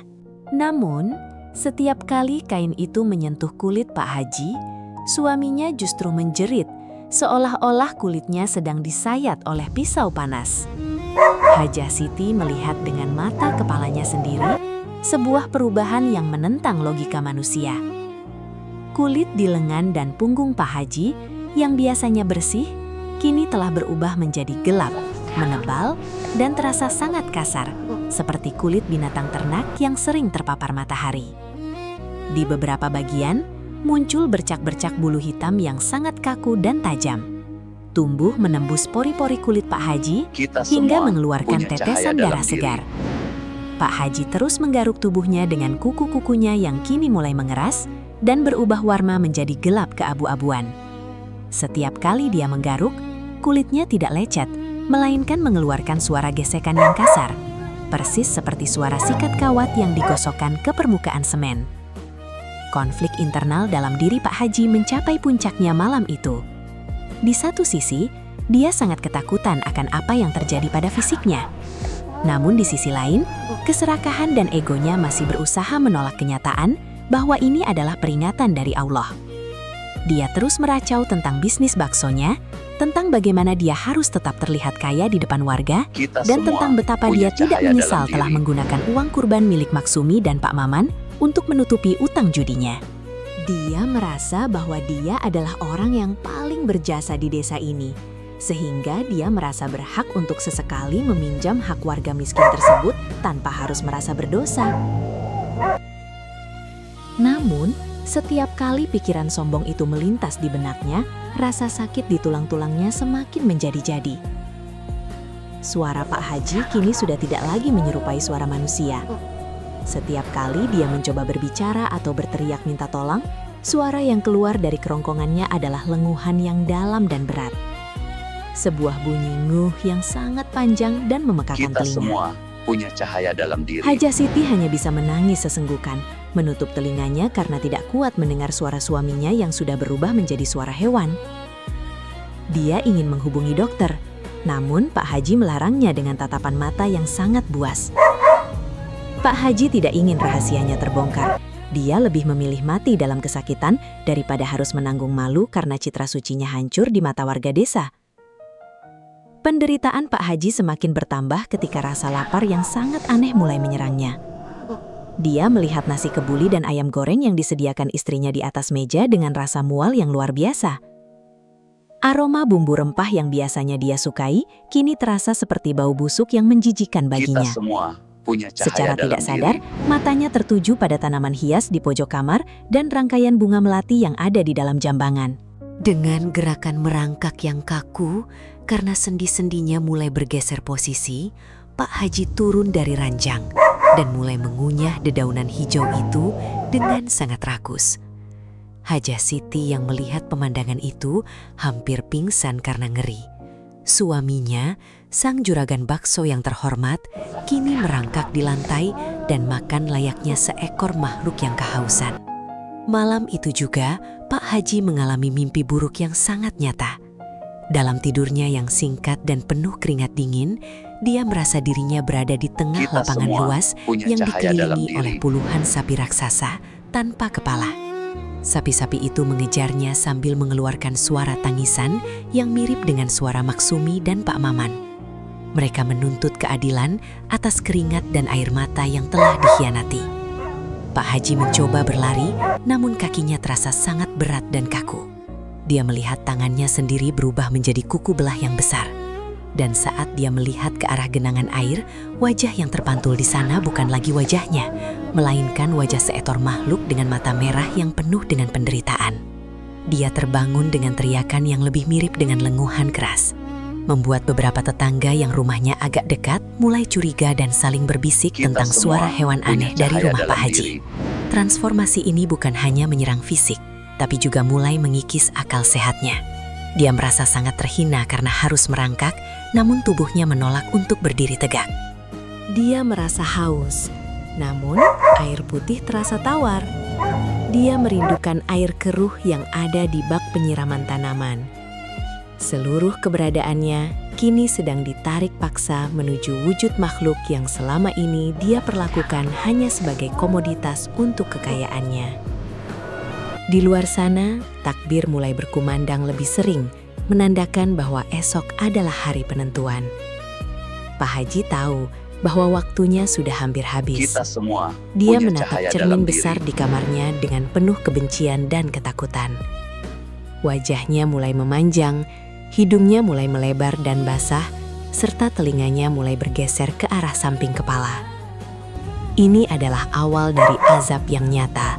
A: Namun, setiap kali kain itu menyentuh kulit Pak Haji, suaminya justru menjerit, seolah-olah kulitnya sedang disayat oleh pisau panas. Hajah Siti melihat dengan mata kepalanya sendiri sebuah perubahan yang menentang logika manusia. Kulit di lengan dan punggung Pak Haji yang biasanya bersih, kini telah berubah menjadi gelap, menebal, dan terasa sangat kasar, seperti kulit binatang ternak yang sering terpapar matahari. Di beberapa bagian, muncul bercak-bercak bulu hitam yang sangat kaku dan tajam. Tumbuh menembus pori-pori kulit Pak Haji
C: Kita
A: hingga
C: semua
A: mengeluarkan
C: punya cahaya
A: tetesan
C: dalam
A: darah
C: diri.
A: segar. Pak Haji terus menggaruk tubuhnya dengan kuku-kukunya yang kini mulai mengeras dan berubah warna menjadi gelap keabu-abuan. Setiap kali dia menggaruk, kulitnya tidak lecet, melainkan mengeluarkan suara gesekan yang kasar, persis seperti suara sikat kawat yang digosokkan ke permukaan semen. Konflik internal dalam diri Pak Haji mencapai puncaknya malam itu. Di satu sisi, dia sangat ketakutan akan apa yang terjadi pada fisiknya. Namun di sisi lain, keserakahan dan egonya masih berusaha menolak kenyataan bahwa ini adalah peringatan dari Allah. Dia terus meracau tentang bisnis baksonya, tentang bagaimana dia harus tetap terlihat kaya di depan warga,
C: Kita
A: dan
C: semua
A: tentang betapa
C: punya
A: dia tidak
C: cahaya
A: menyesal
C: dalam
A: telah
C: diri.
A: menggunakan uang kurban milik Maksumi dan Pak Maman untuk menutupi utang judinya. Dia merasa bahwa dia adalah orang yang paling berjasa di desa ini, sehingga dia merasa berhak untuk sesekali meminjam hak warga miskin tersebut tanpa harus merasa berdosa. Namun, setiap kali pikiran sombong itu melintas di benaknya, rasa sakit di tulang-tulangnya semakin menjadi-jadi. Suara Pak Haji kini sudah tidak lagi menyerupai suara manusia. Setiap kali dia mencoba berbicara atau berteriak minta tolong, suara yang keluar dari kerongkongannya adalah lenguhan yang dalam dan berat. Sebuah bunyi nguh yang sangat panjang dan memekakan
C: Kita
A: telinga.
C: semua punya cahaya dalam diri.
A: Hajah Siti hanya bisa menangis sesenggukan, menutup telinganya karena tidak kuat mendengar suara suaminya yang sudah berubah menjadi suara hewan. Dia ingin menghubungi dokter, namun Pak Haji melarangnya dengan tatapan mata yang sangat buas. Pak Haji tidak ingin rahasianya terbongkar. Dia lebih memilih mati dalam kesakitan daripada harus menanggung malu karena citra sucinya hancur di mata warga desa. Penderitaan Pak Haji semakin bertambah ketika rasa lapar yang sangat aneh mulai menyerangnya. Dia melihat nasi kebuli dan ayam goreng yang disediakan istrinya di atas meja dengan rasa mual yang luar biasa. Aroma bumbu rempah yang biasanya dia sukai kini terasa seperti bau busuk yang menjijikkan
C: Kita
A: baginya.
C: semua punya cahaya
A: Secara
C: dalam
A: tidak sadar,
C: diri.
A: matanya tertuju pada tanaman hias di pojok kamar dan rangkaian bunga melati yang ada di dalam jambangan. Dengan gerakan merangkak yang kaku, karena sendi-sendinya mulai bergeser posisi, Pak Haji turun dari ranjang dan mulai mengunyah dedaunan hijau itu dengan sangat rakus. Hajah Siti yang melihat pemandangan itu hampir pingsan karena ngeri. Suaminya, sang juragan bakso yang terhormat, kini merangkak di lantai dan makan layaknya seekor makhluk yang kehausan. Malam itu juga, Pak Haji mengalami mimpi buruk yang sangat nyata. Dalam tidurnya yang singkat dan penuh keringat dingin, dia merasa dirinya berada di tengah
C: Kita
A: lapangan
C: semua
A: luas
C: punya
A: yang
C: cahaya dalam
A: dikelilingi
C: diri.
A: oleh puluhan sapi raksasa tanpa kepala. Sapi-sapi itu mengejarnya sambil mengeluarkan suara tangisan yang mirip dengan suara Maksumi dan Pak Maman. Mereka menuntut keadilan atas keringat dan air mata yang telah dikhianati. Pak Haji mencoba berlari, namun kakinya terasa sangat berat dan kaku. Dia melihat tangannya sendiri berubah menjadi kuku belah yang besar. Dan saat dia melihat ke arah genangan air, wajah yang terpantul di sana bukan lagi wajahnya, melainkan wajah seekor makhluk dengan mata merah yang penuh dengan penderitaan. Dia terbangun dengan teriakan yang lebih mirip dengan lenguhan keras, membuat beberapa tetangga yang rumahnya agak dekat mulai curiga dan saling berbisik
C: Kita
A: tentang
C: semua
A: suara hewan
C: punya
A: aneh dari
C: cahaya
A: rumah
C: dalam
A: Pak Haji.
C: diri.
A: Transformasi ini bukan hanya menyerang fisik, tapi juga mulai mengikis akal sehatnya. Dia merasa sangat terhina karena harus merangkak, namun tubuhnya menolak untuk berdiri tegak. Dia merasa haus, namun air putih terasa tawar. Dia merindukan air keruh yang ada di bak penyiraman tanaman. Seluruh keberadaannya kini sedang ditarik paksa menuju wujud makhluk yang selama ini dia perlakukan hanya sebagai komoditas untuk kekayaannya. Di luar sana, takbir mulai berkumandang lebih sering, menandakan bahwa esok adalah hari penentuan. Pak Haji tahu bahwa waktunya sudah hampir habis.
C: Kita semua
A: Dia
C: punya
A: menatap
C: cahaya
A: cermin
C: dalam
A: besar
C: diri.
A: di kamarnya dengan penuh kebencian dan ketakutan. Wajahnya mulai memanjang, hidungnya mulai melebar dan basah, serta telinganya mulai bergeser ke arah samping kepala. Ini adalah awal dari azab yang nyata,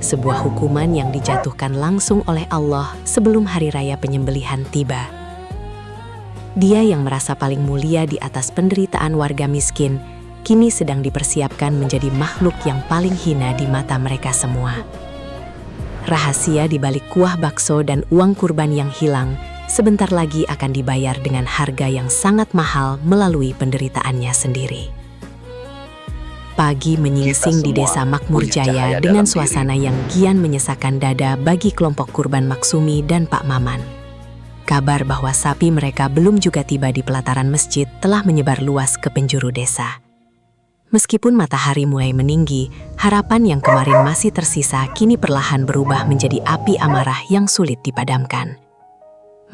A: sebuah hukuman yang dijatuhkan langsung oleh Allah sebelum hari raya penyembelihan tiba. Dia yang merasa paling mulia di atas penderitaan warga miskin, kini sedang dipersiapkan menjadi makhluk yang paling hina di mata mereka semua. Rahasia di balik kuah bakso dan uang kurban yang hilang sebentar lagi akan dibayar dengan harga yang sangat mahal melalui penderitaannya sendiri. Pagi menyingsing di
C: semua
A: desa Makmur
C: punya
A: Jaya
C: cahaya
A: dengan
C: dalam
A: suasana yang kian menyesakkan dada bagi kelompok kurban Maksumi dan Pak Maman. Kabar bahwa sapi mereka belum juga tiba di pelataran masjid telah menyebar luas ke penjuru desa. Meskipun matahari mulai meninggi, harapan yang kemarin masih tersisa kini perlahan berubah menjadi api amarah yang sulit dipadamkan.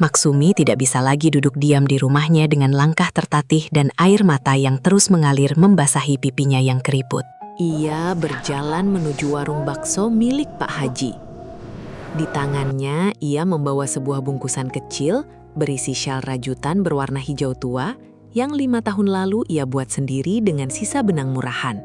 A: Maksumi tidak bisa lagi duduk diam di rumahnya dengan langkah tertatih dan air mata yang terus mengalir membasahi pipinya yang keriput. Ia berjalan menuju warung bakso milik Pak Haji. Di tangannya, ia membawa sebuah bungkusan kecil berisi syal rajutan berwarna hijau tua yang 5 tahun lalu ia buat sendiri dengan sisa benang murahan.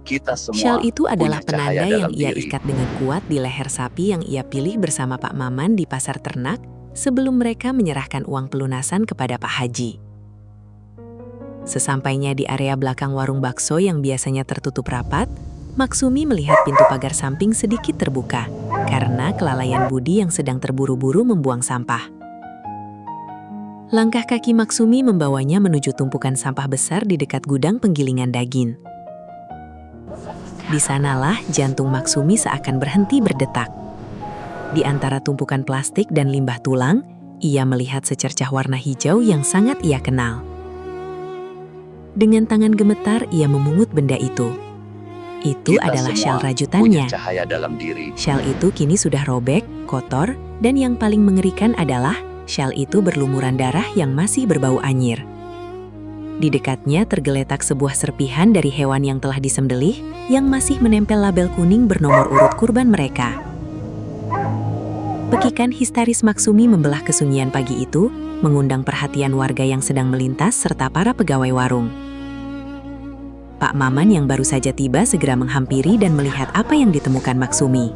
C: Kita semua
A: Syal itu adalah
C: punya cahaya
A: penanda yang
C: dalam
A: ia
C: diri.
A: ikat dengan kuat di leher sapi yang ia pilih bersama Pak Maman di pasar ternak sebelum mereka menyerahkan uang pelunasan kepada Pak Haji. Sesampainya di area belakang warung bakso yang biasanya tertutup rapat, Maksumi melihat pintu pagar samping sedikit terbuka karena kelalaian Budi yang sedang terburu-buru membuang sampah. Langkah kaki Maksumi membawanya menuju tumpukan sampah besar di dekat gudang penggilingan daging. Di sanalah jantung Maksumi seakan berhenti berdetak. Di antara tumpukan plastik dan limbah tulang, ia melihat secercah warna hijau yang sangat ia kenal. Dengan tangan gemetar, ia memungut benda itu. Itu
C: Kita
A: adalah
C: semua
A: syal rajutannya.
C: punya cahaya dalam diri.
A: Syal itu kini sudah robek, kotor, dan yang paling mengerikan adalah syal itu berlumuran darah yang masih berbau anyir. Di dekatnya tergeletak sebuah serpihan dari hewan yang telah disembelih yang masih menempel label kuning bernomor urut kurban mereka. Pekikan histeris Maksumi membelah kesunyian pagi itu, mengundang perhatian warga yang sedang melintas serta para pegawai warung. Pak Maman yang baru saja tiba segera menghampiri dan melihat apa yang ditemukan Maksumi.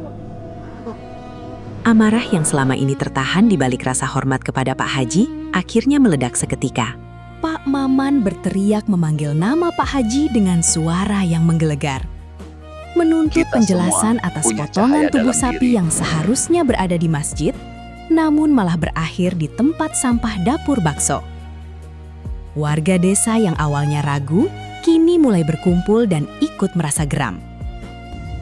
A: Amarah yang selama ini tertahan di balik rasa hormat kepada Pak Haji akhirnya meledak seketika. Pak Maman berteriak memanggil nama Pak Haji dengan suara yang menggelegar. Menuntut
C: Kita
A: penjelasan
C: semua
A: atas
C: punya
A: potongan
C: cahaya
A: tubuh
C: dalam
A: sapi
C: diri.
A: yang seharusnya berada di masjid, namun malah berakhir di tempat sampah dapur bakso. Warga desa yang awalnya ragu, kini mulai berkumpul dan ikut merasa geram.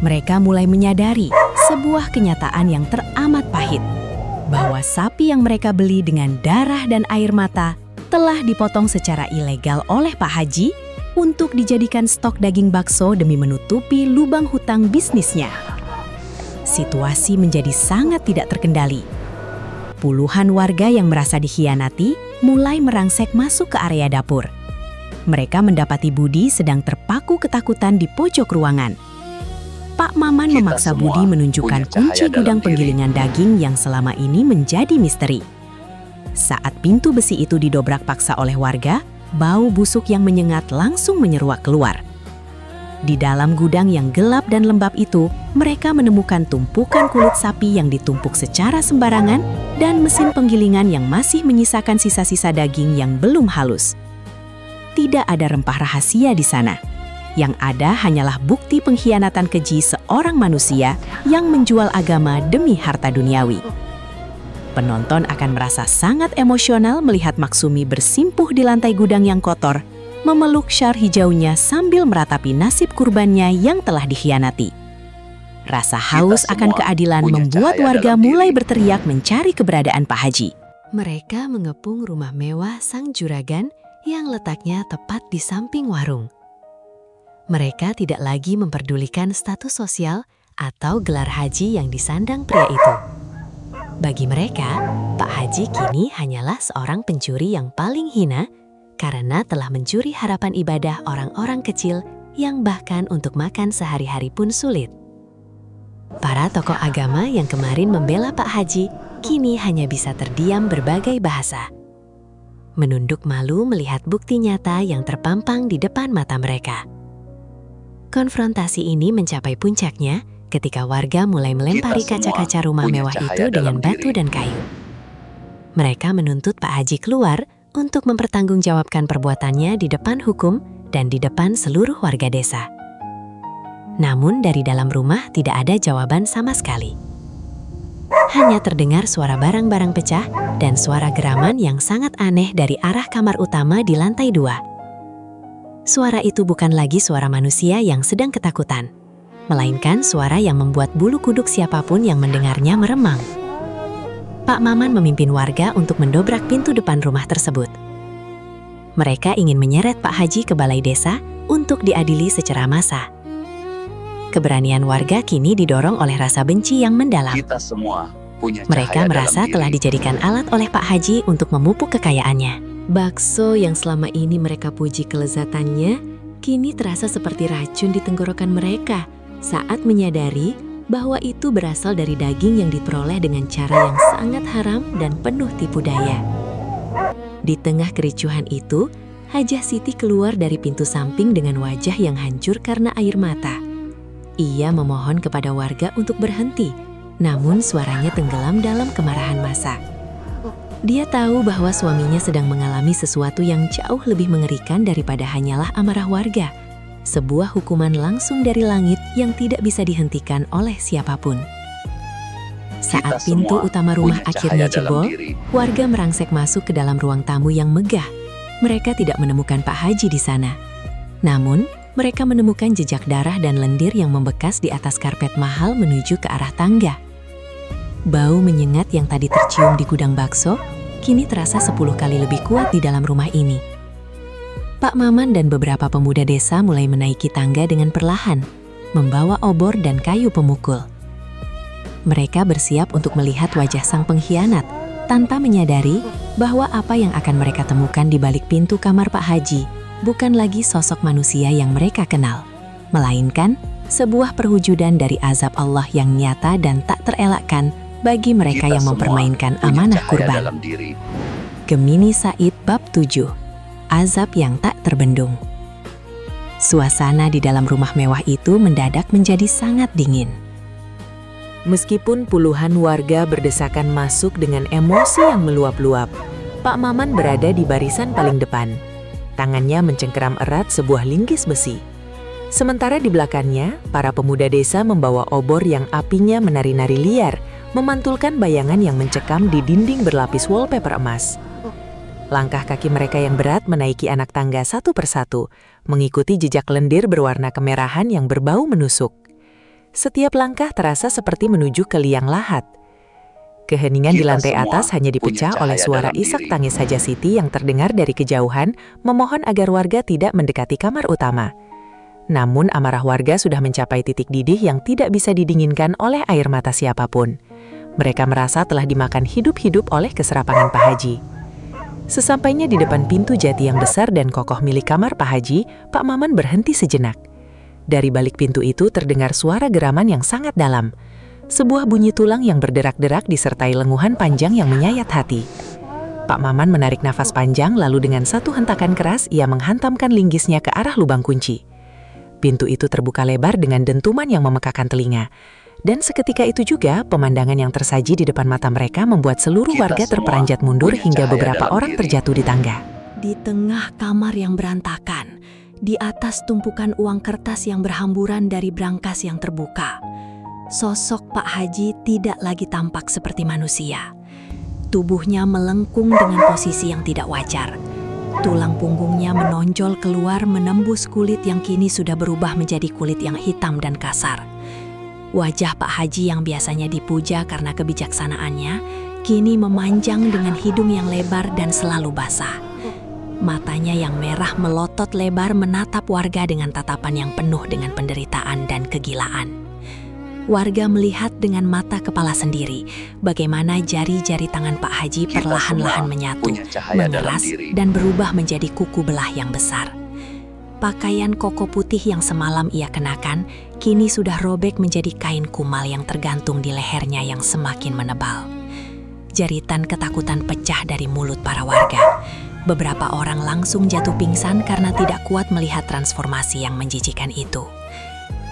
A: Mereka mulai menyadari sebuah kenyataan yang teramat pahit, bahwa sapi yang mereka beli dengan darah dan air mata telah dipotong secara ilegal oleh Pak Haji untuk dijadikan stok daging bakso demi menutupi lubang hutang bisnisnya. Situasi menjadi sangat tidak terkendali. Puluhan warga yang merasa dikhianati mulai merangsek masuk ke area dapur. Mereka mendapati Budi sedang terpaku ketakutan di pojok ruangan. Pak Maman
C: Kita
A: memaksa
C: semua
A: Budi menunjukkan
C: punya cahaya
A: kunci
C: dalam
A: gudang
C: diri.
A: penggilingan daging yang selama ini menjadi misteri. Saat pintu besi itu didobrak paksa oleh warga, bau busuk yang menyengat langsung menyeruak keluar. Di dalam gudang yang gelap dan lembab itu, mereka menemukan tumpukan kulit sapi yang ditumpuk secara sembarangan dan mesin penggilingan yang masih menyisakan sisa-sisa daging yang belum halus. Tidak ada rempah rahasia di sana. Yang ada hanyalah bukti pengkhianatan keji seorang manusia yang menjual agama demi harta duniawi. Penonton akan merasa sangat emosional melihat Maksumi bersimpuh di lantai gudang yang kotor,
B: memeluk syar hijaunya sambil meratapi nasib kurbannya yang telah dikhianati. Rasa haus akan
C: semua
B: keadilan
C: punya
B: membuat
C: cahaya
B: warga
C: dalam
B: mulai
C: diri.
B: berteriak mencari keberadaan Pak Haji.
A: Mereka mengepung rumah mewah sang juragan yang letaknya tepat di samping warung. Mereka tidak lagi memperdulikan status sosial atau gelar haji yang disandang pria itu. Bagi mereka, Pak Haji kini hanyalah seorang pencuri yang paling hina karena telah mencuri harapan ibadah orang-orang kecil yang bahkan untuk makan sehari-hari pun sulit. Para tokoh agama yang kemarin membela Pak Haji kini hanya bisa terdiam berbagai bahasa. Menunduk malu melihat bukti nyata yang terpampang di depan mata mereka. Konfrontasi ini mencapai puncaknya ketika warga mulai melempari
C: Kita semua
A: kaca-kaca rumah
C: punya
A: mewah
C: cahaya
A: itu dengan
C: dalam
A: batu
C: diri.
A: dan kayu. Mereka menuntut Pak Haji keluar untuk mempertanggungjawabkan perbuatannya di depan hukum dan di depan seluruh warga desa. Namun dari dalam rumah tidak ada jawaban sama sekali. Hanya terdengar suara barang-barang pecah dan suara geraman yang sangat aneh dari arah kamar utama di lantai 2. Suara itu bukan lagi suara manusia yang sedang ketakutan, melainkan suara yang membuat bulu kuduk siapapun yang mendengarnya meremang. Pak Maman memimpin warga untuk mendobrak pintu depan rumah tersebut. Mereka ingin menyeret Pak Haji ke balai desa untuk diadili secara massal. Keberanian warga kini didorong oleh rasa benci yang mendalam.
C: Kita semua punya
A: Mereka
C: cahaya
A: merasa
C: dalam
A: telah
C: diri.
A: dijadikan alat oleh Pak Haji untuk memupuk kekayaannya. Bakso yang selama ini mereka puji kelezatannya, kini terasa seperti racun di tenggorokan mereka saat menyadari bahwa itu berasal dari daging yang diperoleh dengan cara yang sangat haram dan penuh tipu daya. Di tengah kericuhan itu, Hajah Siti keluar dari pintu samping dengan wajah yang hancur karena air mata. Ia memohon kepada warga untuk berhenti, namun suaranya tenggelam dalam kemarahan massa. Dia tahu bahwa suaminya sedang mengalami sesuatu yang jauh lebih mengerikan daripada hanyalah amarah warga. Sebuah hukuman langsung dari langit yang tidak bisa dihentikan oleh siapapun.
C: Kita
A: Saat pintu
C: semua
A: utama rumah
C: punya
A: akhirnya
C: cahaya dalam
A: jebol,
C: diri.
A: warga merangsek masuk ke dalam ruang tamu yang megah. Mereka tidak menemukan Pak Haji di sana. Namun, mereka menemukan jejak darah dan lendir yang membekas di atas karpet mahal menuju ke arah tangga. Bau menyengat yang tadi tercium di gudang bakso, kini terasa 10 kali lebih kuat di dalam rumah ini. Pak Maman dan beberapa pemuda desa mulai menaiki tangga dengan perlahan, membawa obor dan kayu pemukul. Mereka bersiap untuk melihat wajah sang pengkhianat, tanpa menyadari bahwa apa yang akan mereka temukan di balik pintu kamar Pak Haji bukan lagi sosok manusia yang mereka kenal, melainkan sebuah perwujudan dari azab Allah yang nyata dan tak terelakkan bagi mereka
C: Kita
A: yang
C: semua
A: mempermainkan
C: punya
A: amanah
C: cahaya
A: kurban.
C: dalam diri.
A: Gemini Said Bab 7, Azab yang tak terbendung. Suasana di dalam rumah mewah itu mendadak menjadi sangat dingin. Meskipun puluhan warga berdesakan masuk dengan emosi yang meluap-luap, Pak Maman berada di barisan paling depan. Tangannya mencengkeram erat sebuah linggis besi. Sementara di belakangnya, para pemuda desa membawa obor yang apinya menari-nari liar, memantulkan bayangan yang mencekam di dinding berlapis wallpaper emas. Langkah kaki mereka yang berat menaiki anak tangga satu persatu, mengikuti jejak lendir berwarna kemerahan yang berbau menusuk. Setiap langkah terasa seperti menuju ke liang lahat. Keheningan di
C: Kita
A: lantai
C: semua
A: atas hanya dipecah
C: punya
A: oleh
C: cahaya
A: suara
C: dalam
A: isak
C: diri.
A: tangis Hajah Siti yang terdengar dari kejauhan, memohon agar warga tidak mendekati kamar utama. Namun amarah warga sudah mencapai titik didih yang tidak bisa didinginkan oleh air mata siapapun. Mereka merasa telah dimakan hidup-hidup oleh keserapangan Pak Haji. Sesampainya di depan pintu jati yang besar dan kokoh milik kamar Pak Haji, Pak Maman berhenti sejenak. Dari balik pintu itu terdengar suara geraman yang sangat dalam. Sebuah bunyi tulang yang berderak-derak disertai lenguhan panjang yang menyayat hati. Pak Maman menarik nafas panjang lalu dengan satu hentakan keras ia menghantamkan linggisnya ke arah lubang kunci. Pintu itu terbuka lebar dengan dentuman yang memekakan telinga. Dan seketika itu juga pemandangan yang tersaji di depan mata mereka membuat seluruh
C: Kita
A: warga
C: semua
A: terperanjat mundur
C: punya
A: hingga
C: cahaya
A: beberapa
C: dalam
A: orang
C: diri.
A: terjatuh di tangga.
D: Di tengah kamar yang berantakan, di atas tumpukan uang kertas yang berhamburan dari brankas yang terbuka, sosok Pak Haji tidak lagi tampak seperti manusia. Tubuhnya melengkung dengan posisi yang tidak wajar. Tulang punggungnya menonjol keluar menembus kulit yang kini sudah berubah menjadi kulit yang hitam dan kasar. Wajah Pak Haji yang biasanya dipuja karena kebijaksanaannya, kini memanjang dengan hidung yang lebar dan selalu basah. Matanya yang merah melotot lebar menatap warga dengan tatapan yang penuh dengan penderitaan dan kegilaan. Warga melihat dengan mata kepala sendiri bagaimana jari-jari tangan Pak Haji
C: Kita
D: perlahan-lahan
C: semua
D: menyatu,
C: punya cahaya dalam
D: mengeras,
C: diri.
D: dan berubah menjadi kuku belah yang besar. Pakaian koko putih yang semalam ia kenakan kini sudah robek menjadi kain kumal yang tergantung di lehernya yang semakin menebal. Jeritan ketakutan pecah dari mulut para warga. Beberapa orang langsung jatuh pingsan karena tidak kuat melihat transformasi yang menjijikan itu.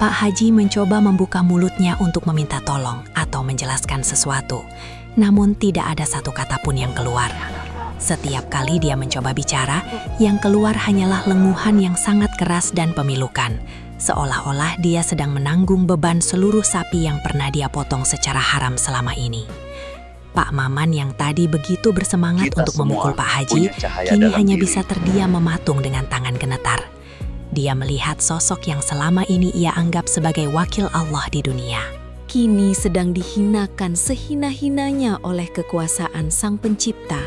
D: Pak Haji mencoba membuka mulutnya untuk meminta tolong atau menjelaskan sesuatu, namun tidak ada satu kata pun yang keluar. Setiap kali dia mencoba bicara, yang keluar hanyalah lenguhan yang sangat keras dan pemilukan, seolah-olah dia sedang menanggung beban seluruh sapi yang pernah dia potong secara haram selama ini. Pak Maman yang tadi begitu bersemangat
C: Kita
D: untuk
C: semua
D: memukul Pak Haji,
C: punya cahaya
D: kini
C: dalam
D: hanya
C: diri.
D: bisa terdiam mematung dengan tangan gemetar. Dia melihat sosok yang selama ini ia anggap sebagai wakil Allah di dunia.
A: Kini sedang dihinakan sehina-hinanya oleh kekuasaan Sang Pencipta.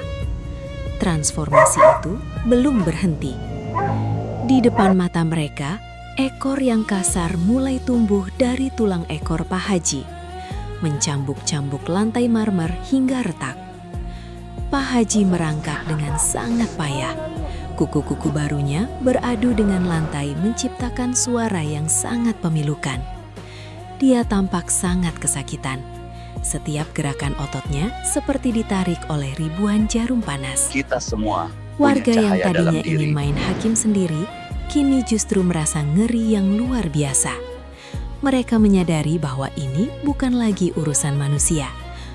A: Transformasi itu belum berhenti. Di depan mata mereka, ekor yang kasar mulai tumbuh dari tulang ekor Pak Haji, mencambuk-cambuk lantai marmer hingga retak. Pak Haji merangkak dengan sangat payah. Kuku-kuku barunya beradu dengan lantai menciptakan suara yang sangat memilukan. Dia tampak sangat kesakitan. Setiap gerakan ototnya seperti ditarik oleh ribuan jarum panas.
C: Kita semua
A: Warga
C: punya
A: yang
C: cahaya dalam
A: tadinya
C: diri.
A: ingin main hakim sendiri, kini justru merasa ngeri yang luar biasa. Mereka menyadari bahwa ini bukan lagi urusan manusia,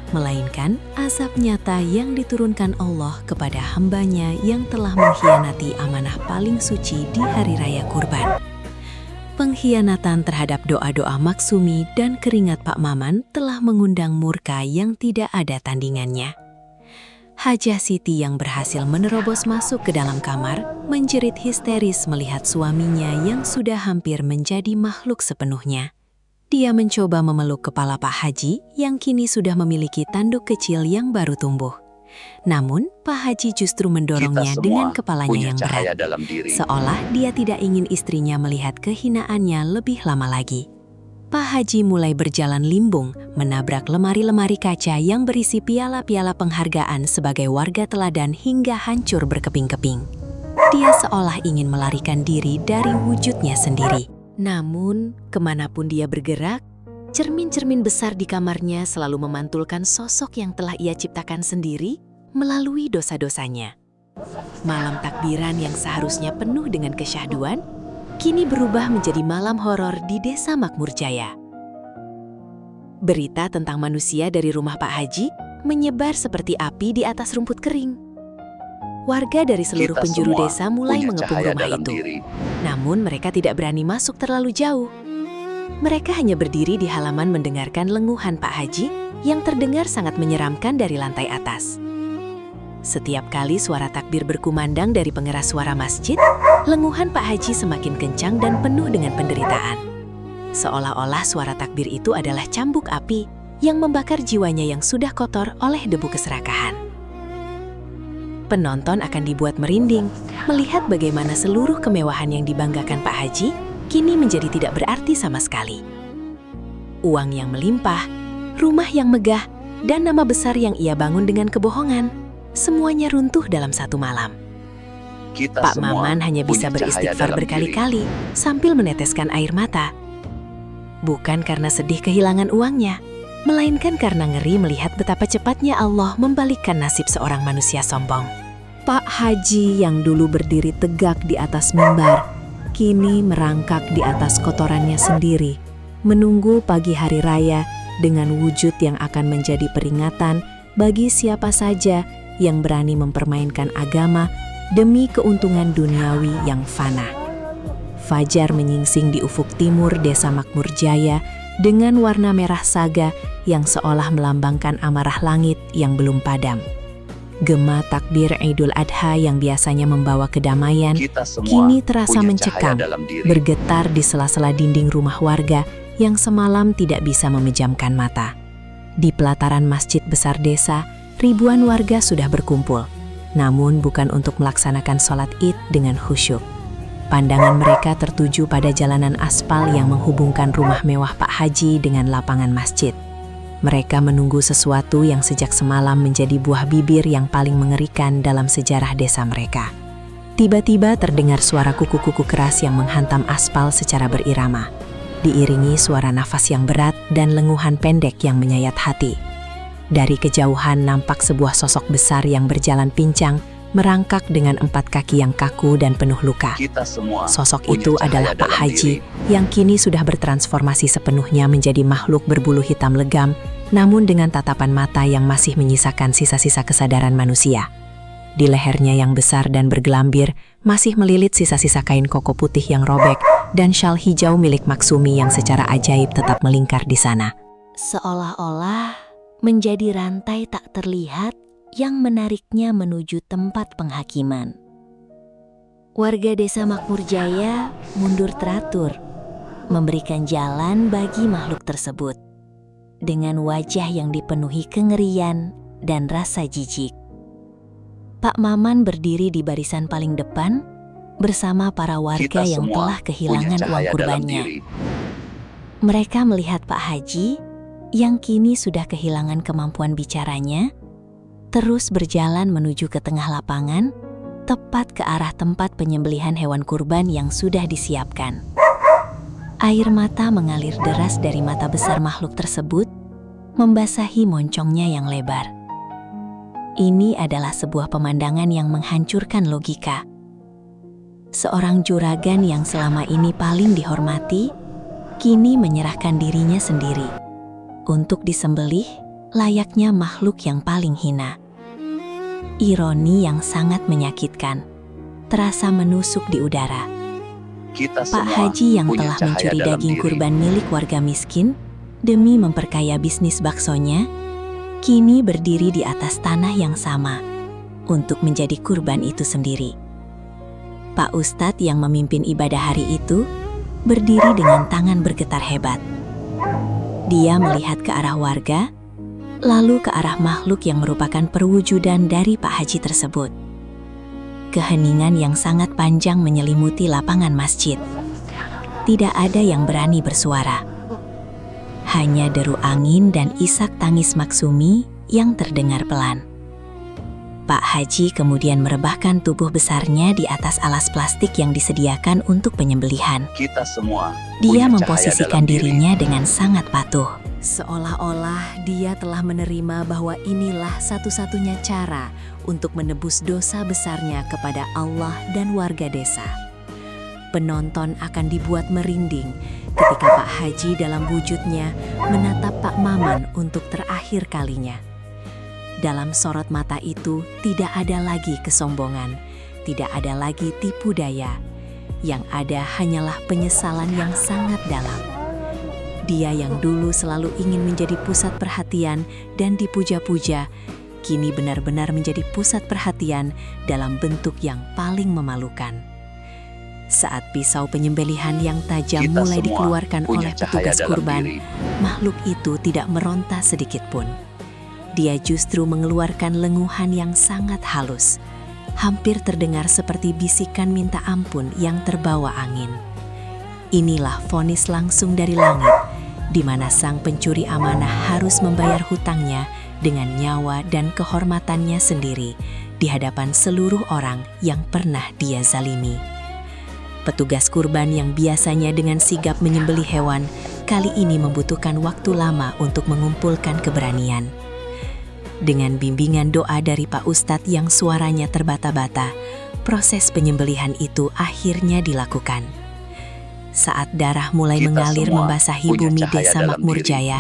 A: melainkan azab nyata yang diturunkan Allah kepada hambanya yang telah mengkhianati amanah paling suci di Hari Raya Kurban. Pengkhianatan terhadap doa-doa maksumi dan keringat Pak Maman telah mengundang murka yang tidak ada tandingannya. Hajah Siti yang berhasil menerobos masuk ke dalam kamar menjerit histeris melihat suaminya yang sudah hampir menjadi makhluk sepenuhnya. Dia mencoba memeluk kepala Pak Haji yang kini sudah memiliki tanduk kecil yang baru tumbuh. Namun, Pak Haji justru mendorongnya
C: Kita semua
A: dengan kepalanya
C: punya
A: yang
C: cahaya
A: berat,
C: dalam diri.
A: seolah dia tidak ingin istrinya melihat kehinaannya lebih lama lagi. Pak Haji mulai berjalan limbung, menabrak lemari-lemari kaca yang berisi piala-piala penghargaan sebagai warga teladan hingga hancur berkeping-keping. Dia seolah ingin melarikan diri dari wujudnya sendiri. Namun, kemanapun dia bergerak, cermin-cermin besar di kamarnya selalu memantulkan sosok yang telah ia ciptakan sendiri melalui dosa-dosanya. Malam takbiran yang seharusnya penuh dengan kesyahduan, kini berubah menjadi malam horor di Desa Makmur Jaya. Berita tentang manusia dari rumah Pak Haji menyebar seperti api di atas rumput kering. Warga dari seluruh
C: Kita
A: penjuru
C: semua
A: desa mulai
C: punya
A: mengepung
C: cahaya
A: rumah
C: dalam
A: itu.
C: diri.
A: Namun mereka tidak berani masuk terlalu jauh. Mereka hanya berdiri di halaman mendengarkan lenguhan Pak Haji yang terdengar sangat menyeramkan dari lantai atas. Setiap kali suara takbir berkumandang dari pengeras suara masjid, lenguhan Pak Haji semakin kencang dan penuh dengan penderitaan. Seolah-olah suara takbir itu adalah cambuk api yang membakar jiwanya yang sudah kotor oleh debu keserakahan. Penonton akan dibuat merinding melihat bagaimana seluruh kemewahan yang dibanggakan Pak Haji kini menjadi tidak berarti sama sekali. Uang yang melimpah, rumah yang megah, dan nama besar yang ia bangun dengan kebohongan, semuanya runtuh dalam satu malam.
C: Kita
A: Pak
C: semua
A: Maman hanya bisa
C: punya cahaya
A: beristighfar
C: dalam
A: berkali-kali sambil meneteskan air mata. Bukan karena sedih kehilangan uangnya, melainkan karena ngeri melihat betapa cepatnya Allah membalikkan nasib seorang manusia sombong. Pak Haji yang dulu berdiri tegak di atas mimbar, kini merangkak di atas kotorannya sendiri, menunggu pagi hari raya dengan wujud yang akan menjadi peringatan bagi siapa saja yang berani mempermainkan agama demi keuntungan duniawi yang fana. Fajar menyingsing di ufuk timur Desa Makmur Jaya dengan warna merah saga yang seolah melambangkan amarah langit yang belum padam.
D: Gema takbir Idul Adha yang biasanya membawa kedamaian,
C: Kita semua
D: kini terasa
C: punya
D: mencekam,
C: cahaya dalam diri.
D: bergetar di sela-sela dinding rumah warga yang semalam tidak bisa memejamkan mata. Di pelataran masjid besar desa, ribuan warga sudah berkumpul, namun bukan untuk melaksanakan sholat Id dengan khusyuk. Pandangan mereka tertuju pada jalanan aspal yang menghubungkan rumah mewah Pak Haji dengan lapangan masjid. Mereka menunggu sesuatu yang sejak semalam menjadi buah bibir yang paling mengerikan dalam sejarah desa mereka. Tiba-tiba terdengar suara kuku-kuku keras yang menghantam aspal secara berirama, diiringi suara nafas yang berat dan lenguhan pendek yang menyayat hati. Dari kejauhan nampak sebuah sosok besar yang berjalan pincang, merangkak dengan 4 kaki yang kaku dan penuh luka.
C: Kita semua
D: Sosok
C: punya
D: itu
C: cahaya
D: adalah Pak
C: dalam
D: Haji
C: diri.
D: yang kini sudah bertransformasi sepenuhnya menjadi makhluk berbulu hitam legam, namun dengan tatapan mata yang masih menyisakan sisa-sisa kesadaran manusia. Di lehernya yang besar dan bergelambir, masih melilit sisa-sisa kain koko putih yang robek dan syal hijau milik Maksumi yang secara ajaib tetap melingkar di sana.
A: Seolah-olah menjadi rantai tak terlihat yang menariknya menuju tempat penghakiman. Warga desa Makmur Jaya mundur teratur, memberikan jalan bagi makhluk tersebut, dengan wajah yang dipenuhi kengerian dan rasa jijik. Pak Maman berdiri di barisan paling depan bersama para warga
C: Kita
A: yang
C: semua
A: telah
C: punya
A: kehilangan uang
C: cahaya dalam
A: kurbannya.
C: diri.
A: Mereka melihat Pak Haji yang kini sudah kehilangan kemampuan bicaranya, terus berjalan menuju ke tengah lapangan, tepat ke arah tempat penyembelihan hewan kurban yang sudah disiapkan. Air mata mengalir deras dari mata besar makhluk tersebut, membasahi moncongnya yang lebar. Ini adalah sebuah pemandangan yang menghancurkan logika. Seorang juragan yang selama ini paling dihormati, kini menyerahkan dirinya sendiri untuk disembelih layaknya makhluk yang paling hina. Ironi yang sangat menyakitkan terasa menusuk di udara.
C: Kita
A: Pak
C: semua
A: Haji yang
C: punya
A: telah
C: cahaya
A: mencuri
C: dalam
A: daging
C: diri.
A: kurban milik warga miskin demi memperkaya bisnis baksonya, kini berdiri di atas tanah yang sama untuk menjadi kurban itu sendiri. Pak Ustadz yang memimpin ibadah hari itu berdiri dengan tangan bergetar hebat. Dia melihat ke arah warga, lalu ke arah makhluk yang merupakan perwujudan dari Pak Haji tersebut. Keheningan yang sangat panjang menyelimuti lapangan masjid. Tidak ada yang berani bersuara. Hanya deru angin dan isak tangis Maksumi yang terdengar pelan. Pak Haji kemudian merebahkan tubuh besarnya di atas alas plastik yang disediakan untuk penyembelihan.
C: Kita semua
A: Dia
C: punya
A: memposisikan
C: cahaya dalam diri.
A: dirinya dengan sangat patuh.
D: Seolah-olah dia telah menerima bahwa inilah satu-satunya cara untuk menebus dosa besarnya kepada Allah dan warga desa. Penonton akan dibuat merinding ketika Pak Haji dalam wujudnya menatap Pak Maman untuk terakhir kalinya. Dalam sorot mata itu tidak ada lagi kesombongan, tidak ada lagi tipu daya. Yang ada hanyalah penyesalan yang sangat dalam. Dia yang dulu selalu ingin menjadi pusat perhatian dan dipuja-puja, kini benar-benar menjadi pusat perhatian dalam bentuk yang paling memalukan. Saat pisau penyembelihan yang tajam
C: Kita
D: mulai
C: semua
D: dikeluarkan
C: punya
D: oleh
C: cahaya
D: petugas
C: dalam
D: kurban,
C: diri.
D: makhluk itu tidak meronta sedikit pun. Dia justru mengeluarkan lenguhan yang sangat halus, hampir terdengar seperti bisikan minta ampun yang terbawa angin. Inilah vonis langsung dari langit, di mana sang pencuri amanah harus membayar hutangnya dengan nyawa dan kehormatannya sendiri di hadapan seluruh orang yang pernah dia zalimi. Petugas kurban yang biasanya dengan sigap menyembelih hewan, kali ini membutuhkan waktu lama untuk mengumpulkan keberanian. Dengan bimbingan doa dari Pak Ustadz yang suaranya terbata-bata, proses penyembelihan itu akhirnya dilakukan. Saat darah mulai
C: Kita
D: mengalir
C: semua
D: membasahi
C: punya
D: bumi
C: cahaya
D: desa
C: dalam
D: Makmur
C: diri.
D: Jaya,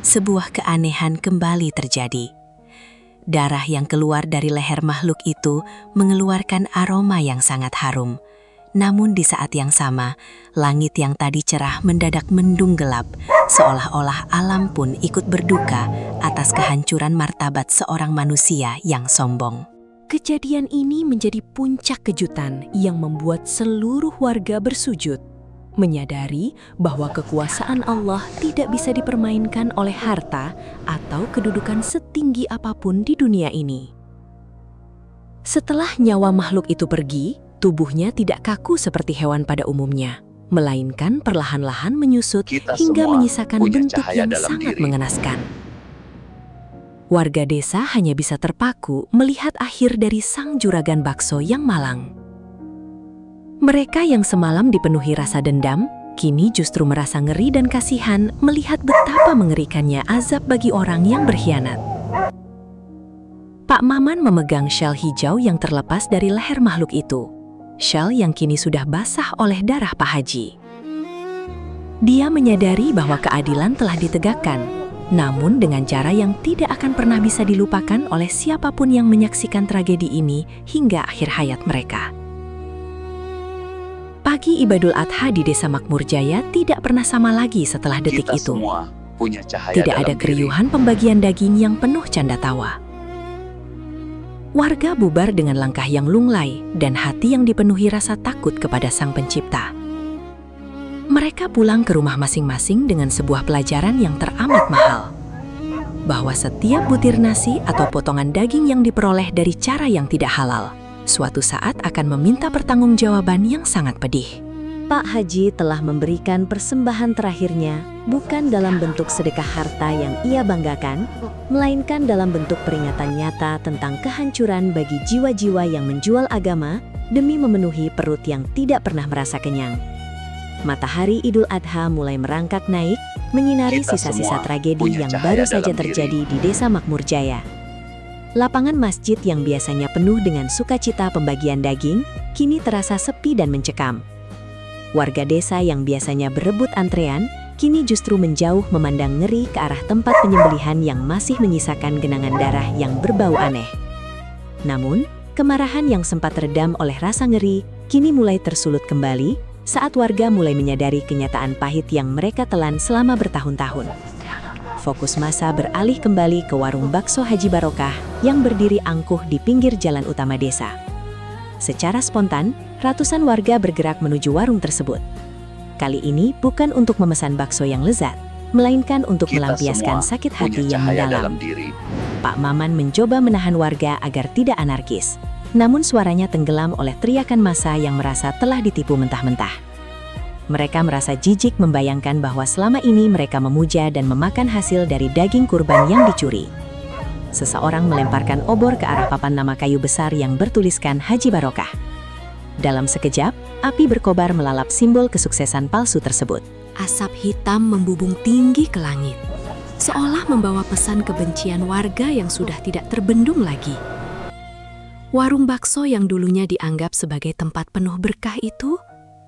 D: sebuah keanehan kembali terjadi. Darah yang keluar dari leher makhluk itu mengeluarkan aroma yang sangat harum. Namun di saat yang sama, langit yang tadi cerah mendadak mendung gelap, seolah-olah alam pun ikut berduka atas kehancuran martabat seorang manusia yang sombong.
A: Kejadian ini menjadi puncak kejutan yang membuat seluruh warga bersujud, menyadari bahwa kekuasaan Allah tidak bisa dipermainkan oleh harta atau kedudukan setinggi apapun di dunia ini. Setelah nyawa makhluk itu pergi, tubuhnya tidak kaku seperti hewan pada umumnya, melainkan perlahan-lahan menyusut
C: Kita
A: hingga
C: semua
A: menyisakan
C: punya
A: bentuk
C: cahaya
A: yang
C: dalam
A: sangat
C: diri.
A: mengenaskan. Warga desa hanya bisa terpaku melihat akhir dari sang juragan bakso yang malang. Mereka yang semalam dipenuhi rasa dendam, kini justru merasa ngeri dan kasihan melihat betapa mengerikannya azab bagi orang yang berkhianat. Pak Maman memegang syal hijau yang terlepas dari leher makhluk itu. Syal yang kini sudah basah oleh darah Pak Haji. Dia menyadari bahwa keadilan telah ditegakkan, namun dengan cara yang tidak akan pernah bisa dilupakan oleh siapapun yang menyaksikan tragedi ini hingga akhir hayat mereka. Pagi Ibadul Adha di Desa Makmur Jaya tidak pernah sama lagi setelah detik
C: Kita
A: itu.
C: semua punya cahaya
A: Tidak
C: dalam
A: ada
C: diri.
A: keriuhan pembagian daging yang penuh canda tawa. Warga bubar dengan langkah yang lunglai dan hati yang dipenuhi rasa takut kepada Sang Pencipta. Mereka pulang ke rumah masing-masing dengan sebuah pelajaran yang teramat mahal. Bahwa setiap butir nasi atau potongan daging yang diperoleh dari cara yang tidak halal, suatu saat akan meminta pertanggungjawaban yang sangat pedih. Pak Haji telah memberikan persembahan terakhirnya bukan dalam bentuk sedekah harta yang ia banggakan, melainkan dalam bentuk peringatan nyata tentang kehancuran bagi jiwa-jiwa yang menjual agama demi memenuhi perut yang tidak pernah merasa kenyang. Matahari Idul Adha mulai merangkak naik, menyinari
C: Kita
A: sisa-sisa
C: semua
A: tragedi
C: punya
A: yang
C: cahaya
A: baru saja
C: dalam diri.
A: terjadi di Desa Makmur Jaya. Lapangan masjid yang biasanya penuh dengan sukacita pembagian daging, kini terasa sepi dan mencekam. Warga desa yang biasanya berebut antrean, kini justru menjauh memandang ngeri ke arah tempat penyembelihan yang masih menyisakan genangan darah yang berbau aneh. Namun, kemarahan yang sempat redam oleh rasa ngeri, kini mulai tersulut kembali saat warga mulai menyadari kenyataan pahit yang mereka telan selama bertahun-tahun. Fokus massa beralih kembali ke warung bakso Haji Barokah yang berdiri angkuh di pinggir jalan utama desa. Secara spontan, ratusan warga bergerak menuju warung tersebut. Kali ini bukan untuk memesan bakso yang lezat, melainkan untuk
C: Kita
A: melampiaskan
C: semua
A: sakit
C: punya
A: hati yang
C: cahaya
A: mendalam.
C: dalam diri.
A: Pak Maman mencoba menahan warga agar tidak anarkis, namun suaranya tenggelam oleh teriakan massa yang merasa telah ditipu mentah-mentah. Mereka merasa jijik membayangkan bahwa selama ini mereka memuja dan memakan hasil dari daging kurban yang dicuri. Seseorang melemparkan obor ke arah papan nama kayu besar yang bertuliskan Haji Barokah. Dalam sekejap, api berkobar melalap simbol kesuksesan palsu tersebut. Asap hitam membubung tinggi ke langit, seolah membawa pesan kebencian warga yang sudah tidak terbendung lagi. Warung bakso yang dulunya dianggap sebagai tempat penuh berkah itu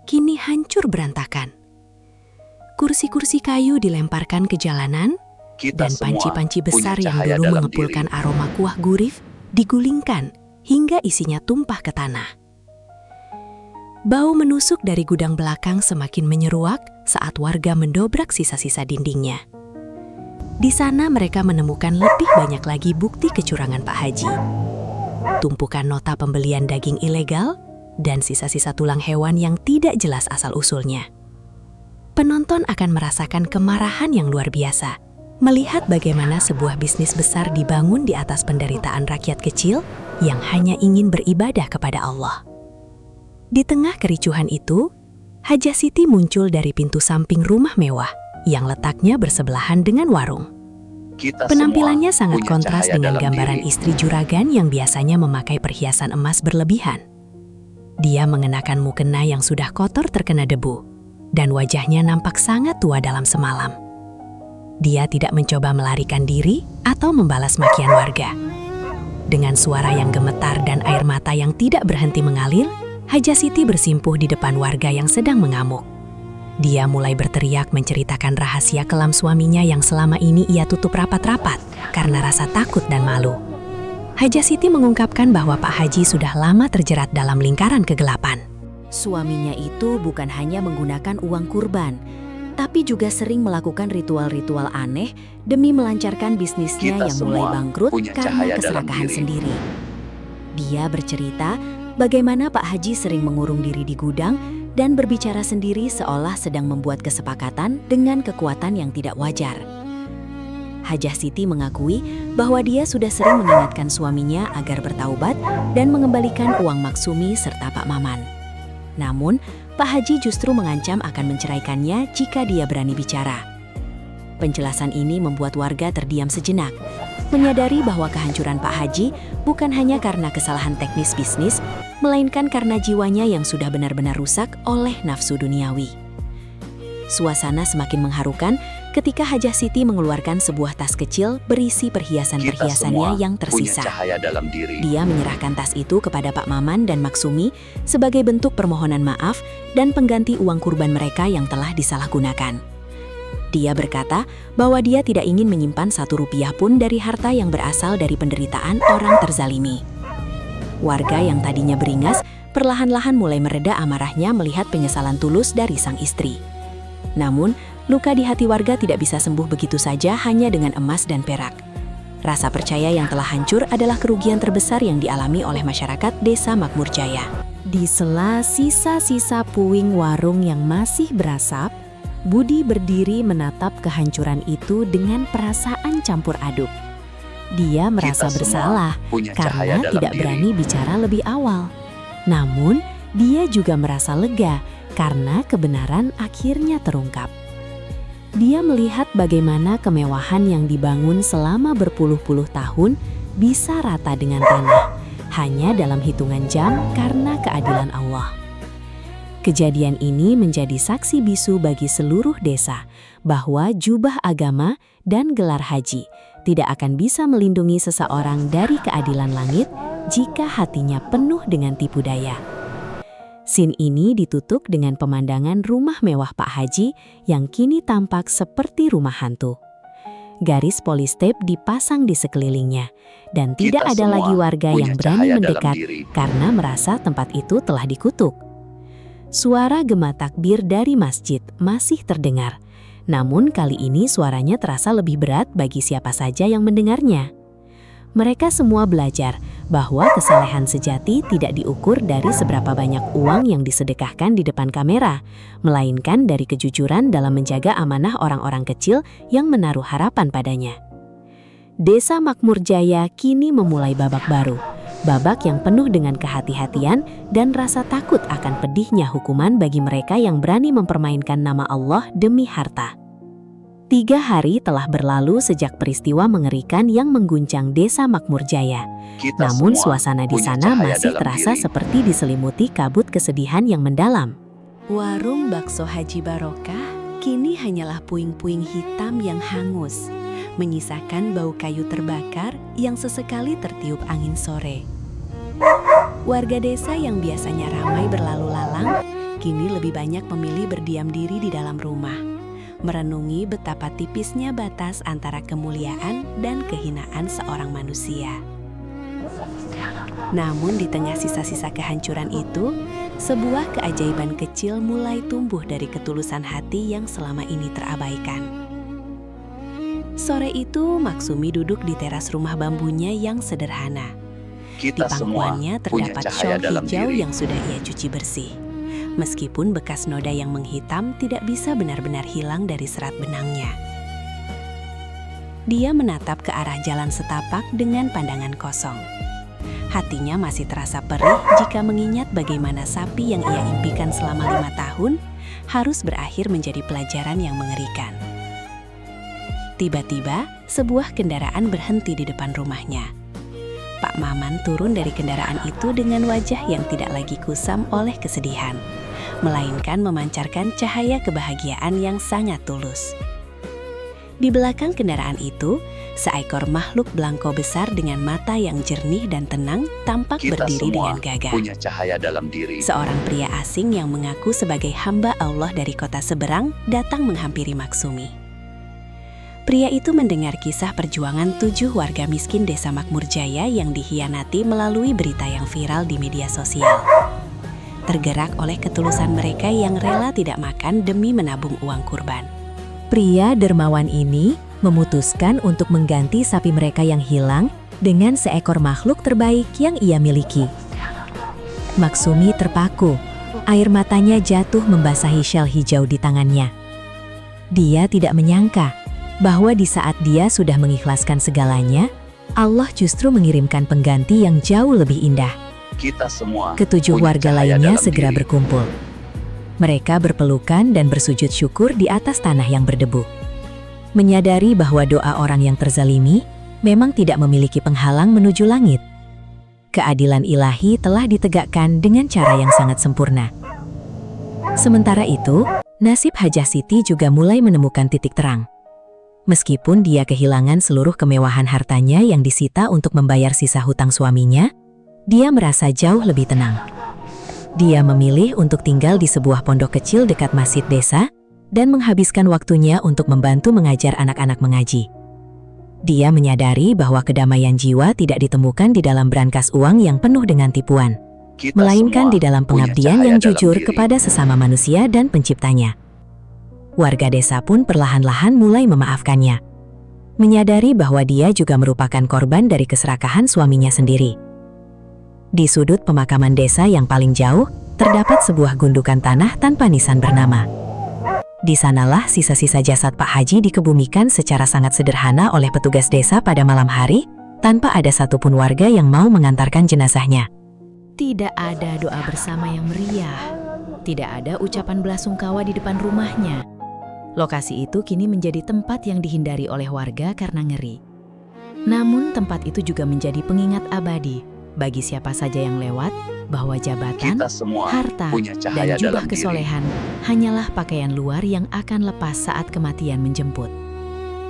A: kini hancur berantakan. Kursi-kursi kayu dilemparkan ke jalanan,
C: Kita
A: dan
C: semua
A: panci-panci besar
C: punya
A: yang
C: cahaya
A: dulu
C: dalam
A: mengepulkan
C: diri.
A: aroma kuah gurih digulingkan hingga isinya tumpah ke tanah. Bau menusuk dari gudang belakang semakin menyeruak saat warga mendobrak sisa-sisa dindingnya. Di sana mereka menemukan lebih banyak lagi bukti kecurangan Pak Haji. Tumpukan nota pembelian daging ilegal dan sisa-sisa tulang hewan yang tidak jelas asal-usulnya. Penonton akan merasakan kemarahan yang luar biasa melihat bagaimana sebuah bisnis besar dibangun di atas penderitaan rakyat kecil yang hanya ingin beribadah kepada Allah. Di tengah kericuhan itu, Hajah Siti muncul dari pintu samping rumah mewah yang letaknya bersebelahan dengan warung.
C: Kita
A: Penampilannya
C: semua
A: sangat
C: punya
A: kontras
C: cahaya
A: dengan
C: dalam
A: gambaran
C: diri.
A: istri juragan yang biasanya memakai perhiasan emas berlebihan. Dia mengenakan mukena yang sudah kotor terkena debu, dan wajahnya nampak sangat tua dalam semalam. Dia tidak mencoba melarikan diri atau membalas makian warga. Dengan suara yang gemetar dan air mata yang tidak berhenti mengalir, Hajah Siti bersimpuh di depan warga yang sedang mengamuk. Dia mulai berteriak menceritakan rahasia kelam suaminya yang selama ini ia tutup rapat-rapat karena rasa takut dan malu. Hajah Siti mengungkapkan bahwa Pak Haji sudah lama terjerat dalam lingkaran kegelapan. Suaminya itu bukan hanya menggunakan uang kurban, tapi juga sering melakukan ritual-ritual aneh demi melancarkan bisnisnya
C: Kita
A: yang mulai
C: semua
A: bangkrut
C: punya
A: karena
C: cahaya dalam
A: keserakahan
C: diri.
A: sendiri. Dia bercerita bagaimana Pak Haji sering mengurung diri di gudang dan berbicara sendiri seolah sedang membuat kesepakatan dengan kekuatan yang tidak wajar. Hajah Siti mengakui bahwa dia sudah sering mengingatkan suaminya agar bertaubat dan mengembalikan uang Maksumi serta Pak Maman. Namun, Pak Haji justru mengancam akan menceraikannya jika dia berani bicara. Penjelasan ini membuat warga terdiam sejenak, menyadari bahwa kehancuran Pak Haji bukan hanya karena kesalahan teknis bisnis, melainkan karena jiwanya yang sudah benar-benar rusak oleh nafsu duniawi. Suasana semakin mengharukan ketika Hajah Siti mengeluarkan sebuah tas kecil berisi
C: Kita
A: perhiasan-perhiasannya
C: semua
A: yang
C: punya
A: tersisa.
C: cahaya dalam diri.
A: Dia menyerahkan tas itu kepada Pak Maman dan Maksumi sebagai bentuk permohonan maaf dan pengganti uang kurban mereka yang telah disalahgunakan. Dia berkata bahwa dia tidak ingin menyimpan 1 rupiah pun dari harta yang berasal dari penderitaan orang terzalimi. Warga yang tadinya beringas perlahan-lahan mulai mereda amarahnya melihat penyesalan tulus dari sang istri. Namun, luka di hati warga tidak bisa sembuh begitu saja hanya dengan emas dan perak. Rasa percaya yang telah hancur adalah kerugian terbesar yang dialami oleh masyarakat Desa Makmur Jaya. Di sela sisa-sisa puing warung yang masih berasap, Budi berdiri menatap kehancuran itu dengan perasaan campur aduk. Dia merasa
C: Kita semua
A: bersalah
C: punya
A: karena
C: cahaya dalam
A: tidak
C: diri.
A: berani bicara lebih awal. Namun, dia juga merasa lega karena kebenaran akhirnya terungkap. Dia melihat bagaimana kemewahan yang dibangun selama berpuluh-puluh tahun bisa rata dengan tanah, hanya dalam hitungan jam karena keadilan Allah. Kejadian ini menjadi saksi bisu bagi seluruh desa bahwa jubah agama dan gelar haji tidak akan bisa melindungi seseorang dari keadilan langit jika hatinya penuh dengan tipu daya. Scene ini ditutup dengan pemandangan rumah mewah Pak Haji yang kini tampak seperti rumah hantu. Garis polistep dipasang di sekelilingnya, dan tidak
C: Kita
A: ada
C: semua
A: lagi warga
C: punya
A: yang berani
C: cahaya dalam
A: mendekat
C: diri.
A: karena merasa tempat itu telah dikutuk. Suara gema takbir dari masjid masih terdengar, namun kali ini suaranya terasa lebih berat bagi siapa saja yang mendengarnya. Mereka semua belajar bahwa kesalehan sejati tidak diukur dari seberapa banyak uang yang disedekahkan di depan kamera, melainkan dari kejujuran dalam menjaga amanah orang-orang kecil yang menaruh harapan padanya. Desa Makmur Jaya kini memulai babak baru, babak yang penuh dengan kehati-hatian dan rasa takut akan pedihnya hukuman bagi mereka yang berani mempermainkan nama Allah demi harta. 3 hari telah berlalu sejak peristiwa mengerikan yang mengguncang Desa Makmur Jaya.
C: Kita
A: Namun
C: semua
A: suasana di
C: punya
A: sana
C: cahaya
A: masih
C: dalam
A: terasa
C: diri.
A: seperti diselimuti kabut kesedihan yang mendalam. Warung bakso Haji Barokah kini hanyalah puing-puing hitam yang hangus, menyisakan bau kayu terbakar yang sesekali tertiup angin sore. Warga desa yang biasanya ramai berlalu lalang, kini lebih banyak memilih berdiam diri di dalam rumah, merenungi betapa tipisnya batas antara kemuliaan dan kehinaan seorang manusia. Namun di tengah sisa-sisa kehancuran itu, sebuah keajaiban kecil mulai tumbuh dari ketulusan hati yang selama ini terabaikan. Sore itu, Maksumi duduk di teras rumah bambunya yang sederhana. Di
C: Kita semua
A: pangkuannya
C: punya
A: terdapat
C: cahaya
A: shawl
C: dalam
A: hijau
C: diri.
A: yang sudah ia cuci bersih. Meskipun bekas noda yang menghitam tidak bisa benar-benar hilang dari serat benangnya. Dia menatap ke arah jalan setapak dengan pandangan kosong. Hatinya masih terasa perih jika mengingat bagaimana sapi yang ia impikan selama 5 tahun harus berakhir menjadi pelajaran yang mengerikan. Tiba-tiba, sebuah kendaraan berhenti di depan rumahnya. Pak Maman turun dari kendaraan itu dengan wajah yang tidak lagi kusam oleh kesedihan, melainkan memancarkan cahaya kebahagiaan yang sangat tulus. Di belakang kendaraan itu, seekor makhluk belangko besar dengan mata yang jernih dan tenang tampak
C: Kita
A: berdiri
C: semua
A: dengan gagah.
C: punya cahaya dalam diri.
A: Seorang pria asing yang mengaku sebagai hamba Allah dari kota seberang datang menghampiri Maksumi. Pria itu mendengar kisah perjuangan 7 warga miskin Desa Makmur Jaya yang dikhianati melalui berita yang viral di media sosial.
D: tergerak oleh ketulusan mereka yang rela tidak makan demi menabung uang kurban.
A: Pria dermawan ini memutuskan untuk mengganti sapi mereka yang hilang dengan seekor makhluk terbaik yang ia miliki. Maksumi terpaku, air matanya jatuh membasahi syal hijau di tangannya. Dia tidak menyangka bahwa di saat dia sudah mengikhlaskan segalanya, Allah justru mengirimkan pengganti yang jauh lebih indah.
C: Kita semua
A: Ketujuh
C: punya
A: warga
C: cahaya
A: lainnya
C: dalam
A: segera
C: diri.
A: berkumpul. Mereka berpelukan dan bersujud syukur di atas tanah yang berdebu. Menyadari bahwa doa orang yang terzalimi memang tidak memiliki penghalang menuju langit. Keadilan ilahi telah ditegakkan dengan cara yang sangat sempurna. Sementara itu, nasib Hajah Siti juga mulai menemukan titik terang. Meskipun dia kehilangan seluruh kemewahan hartanya yang disita untuk membayar sisa hutang suaminya, dia merasa jauh lebih tenang. Dia memilih untuk tinggal di sebuah pondok kecil dekat masjid desa dan menghabiskan waktunya untuk membantu mengajar anak-anak mengaji. Dia menyadari bahwa kedamaian jiwa tidak ditemukan di dalam brankas uang yang penuh dengan tipuan,
C: Kita
A: melainkan
C: semua
A: di dalam
C: punya
A: pengabdian
C: cahaya
A: yang
C: dalam
A: jujur
C: diri.
A: kepada sesama manusia dan penciptanya. Warga desa pun perlahan-lahan mulai memaafkannya, menyadari bahwa dia juga merupakan korban dari keserakahan suaminya sendiri. Di sudut pemakaman desa yang paling jauh, terdapat sebuah gundukan tanah tanpa nisan bernama. Di sanalah sisa-sisa jasad Pak Haji dikebumikan secara sangat sederhana oleh petugas desa pada malam hari, tanpa ada satupun warga yang mau mengantarkan jenazahnya. Tidak ada doa bersama yang meriah, tidak ada ucapan belasungkawa di depan rumahnya. Lokasi itu kini menjadi tempat yang dihindari oleh warga karena ngeri. Namun tempat itu juga menjadi pengingat abadi bagi siapa saja yang lewat bahwa jabatan,
C: Kita semua
A: harta,
C: punya
A: dan
C: cahaya
A: jubah
C: dalam diri.
A: kesolehan hanyalah pakaian luar yang akan lepas saat kematian menjemput.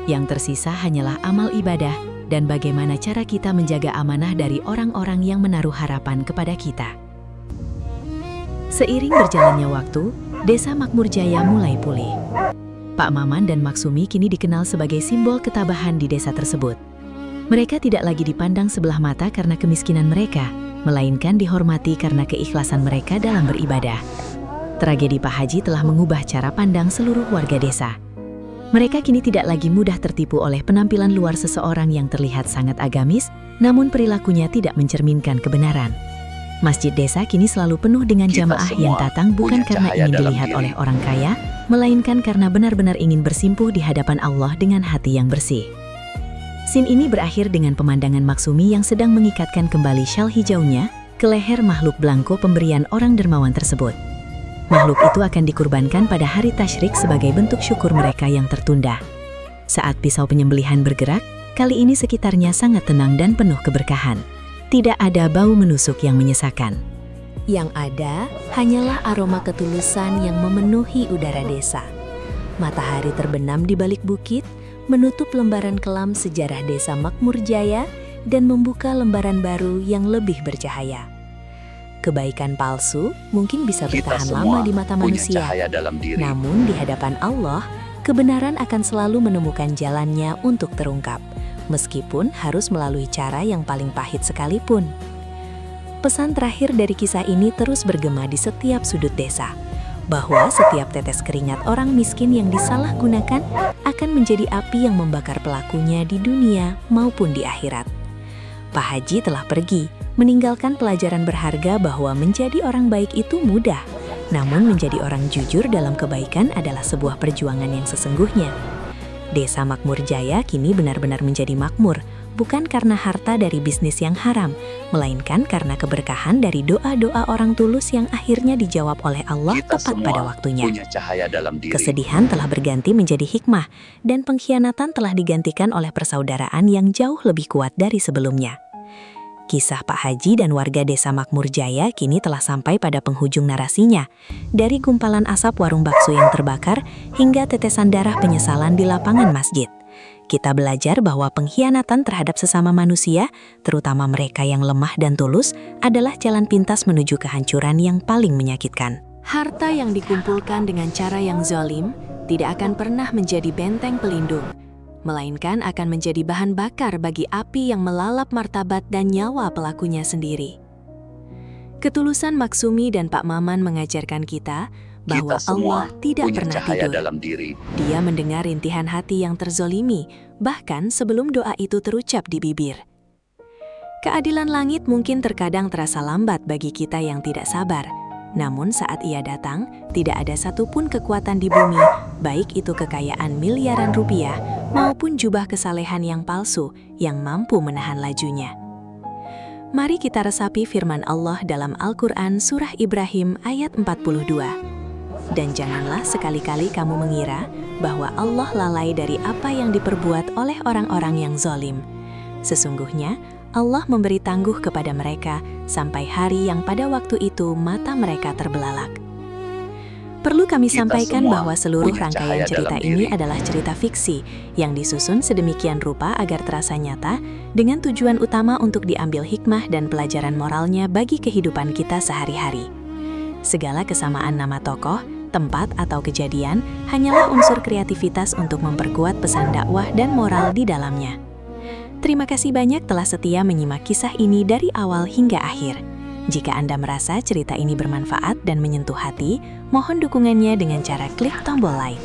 A: Yang tersisa hanyalah amal ibadah dan bagaimana cara kita menjaga amanah dari orang-orang yang menaruh harapan kepada kita. Seiring berjalannya waktu, Desa Makmur Jaya mulai pulih. Pak Maman dan Maksumi kini dikenal sebagai simbol ketabahan di desa tersebut. Mereka tidak lagi dipandang sebelah mata karena kemiskinan mereka, melainkan dihormati karena keikhlasan mereka dalam beribadah. Tragedi Pak Haji telah mengubah cara pandang seluruh warga desa. Mereka kini tidak lagi mudah tertipu oleh penampilan luar seseorang yang terlihat sangat agamis, namun perilakunya tidak mencerminkan kebenaran. Masjid desa kini selalu penuh dengan
C: Kita
A: jamaah
C: semua
A: yang datang bukan
C: punya
A: karena
C: cahaya
A: ingin
C: dalam
A: dilihat
C: diri.
A: oleh orang kaya, melainkan karena benar-benar ingin bersimpuh di hadapan Allah dengan hati yang bersih. Scene ini berakhir dengan pemandangan Maksumi yang sedang mengikatkan kembali syal hijaunya ke leher makhluk belangko pemberian orang dermawan tersebut. Makhluk itu akan dikurbankan pada hari tasyrik sebagai bentuk syukur mereka yang tertunda. Saat pisau penyembelihan bergerak, kali ini sekitarnya sangat tenang dan penuh keberkahan. Tidak ada bau menusuk yang menyesakan. Yang ada hanyalah aroma ketulusan yang memenuhi udara desa. Matahari terbenam di balik bukit, menutup lembaran kelam sejarah Desa Makmur Jaya dan membuka lembaran baru yang lebih bercahaya. Kebaikan palsu mungkin bisa
C: Kita
A: bertahan
C: semua
A: lama di mata
C: punya
A: manusia.
C: cahaya dalam diri.
A: Namun di hadapan Allah, kebenaran akan selalu menemukan jalannya untuk terungkap, meskipun harus melalui cara yang paling pahit sekalipun. Pesan terakhir dari kisah ini terus bergema di setiap sudut desa, bahwa setiap tetes keringat orang miskin yang disalahgunakan akan menjadi api yang membakar pelakunya di dunia maupun di akhirat. Pak Haji telah pergi, meninggalkan pelajaran berharga bahwa menjadi orang baik itu mudah, namun menjadi orang jujur dalam kebaikan adalah sebuah perjuangan yang sesungguhnya. Desa Makmur Jaya kini benar-benar menjadi makmur, bukan karena harta dari bisnis yang haram, melainkan karena keberkahan dari doa-doa orang tulus yang akhirnya dijawab oleh Allah
C: Kita
A: tepat
C: semua
A: pada waktunya.
C: punya cahaya dalam diri.
A: Kesedihan telah berganti menjadi hikmah, dan pengkhianatan telah digantikan oleh persaudaraan yang jauh lebih kuat dari sebelumnya. Kisah Pak Haji dan warga Desa Makmur Jaya kini telah sampai pada penghujung narasinya. Dari gumpalan asap warung bakso yang terbakar hingga tetesan darah penyesalan di lapangan masjid. Kita belajar bahwa pengkhianatan terhadap sesama manusia, terutama mereka yang lemah dan tulus, adalah jalan pintas menuju kehancuran yang paling menyakitkan. Harta yang dikumpulkan dengan cara yang zalim tidak akan pernah menjadi benteng pelindung, melainkan akan menjadi bahan bakar bagi api yang melalap martabat dan nyawa pelakunya sendiri.
D: Ketulusan Maksumi dan Pak Maman mengajarkan kita bahwa
C: Kita semua
D: Allah tidak
C: punya
D: pernah
C: cahaya
D: tidur.
C: dalam diri.
D: Dia mendengar rintihan hati yang terzolimi, bahkan sebelum doa itu terucap di bibir. Keadilan langit mungkin terkadang terasa lambat bagi kita yang tidak sabar. Namun saat ia datang, tidak ada satupun kekuatan di bumi, baik itu kekayaan miliaran rupiah maupun jubah kesalehan yang palsu yang mampu menahan lajunya. Mari kita resapi firman Allah dalam Al-Quran Surah Ibrahim ayat 42. Dan janganlah sekali-kali kamu mengira bahwa Allah lalai dari apa yang diperbuat oleh orang-orang yang zalim. Sesungguhnya, Allah memberi tangguh kepada mereka sampai hari yang pada waktu itu mata mereka terbelalak. Perlu kami
C: Kita
D: sampaikan
C: semua
D: bahwa seluruh
C: punya
D: rangkaian
C: cahaya
D: cerita
C: dalam
D: ini
C: diri.
D: adalah cerita fiksi yang disusun sedemikian rupa agar terasa nyata dengan tujuan utama untuk diambil hikmah dan pelajaran moralnya bagi kehidupan kita sehari-hari. Segala kesamaan nama tokoh, tempat, atau kejadian hanyalah unsur kreativitas untuk memperkuat pesan dakwah dan moral di dalamnya. Terima kasih banyak telah setia menyimak kisah ini dari awal hingga akhir. Jika Anda merasa cerita ini bermanfaat dan menyentuh hati, mohon dukungannya dengan cara klik tombol like.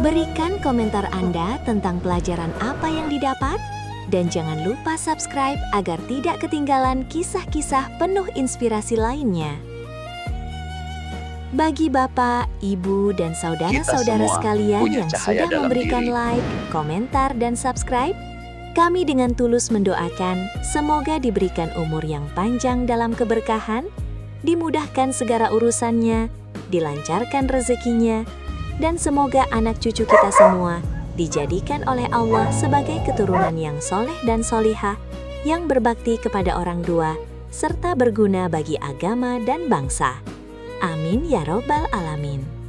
A: Berikan komentar Anda tentang pelajaran apa yang didapat, dan jangan lupa subscribe agar tidak ketinggalan kisah-kisah penuh inspirasi lainnya. Bagi Bapak, Ibu, dan saudara-saudara
C: semua
A: sekalian
C: punya
A: yang
C: cahaya
A: sudah
C: dalam
A: memberikan
C: diri.
A: like, komentar, dan subscribe, kami dengan tulus mendoakan semoga diberikan umur yang panjang dalam keberkahan, dimudahkan segala urusannya, dilancarkan rezekinya, dan semoga anak cucu kita semua dijadikan oleh Allah sebagai keturunan yang soleh dan solihah, yang berbakti kepada orang tua, serta berguna bagi agama dan bangsa. Amin ya robbal alamin.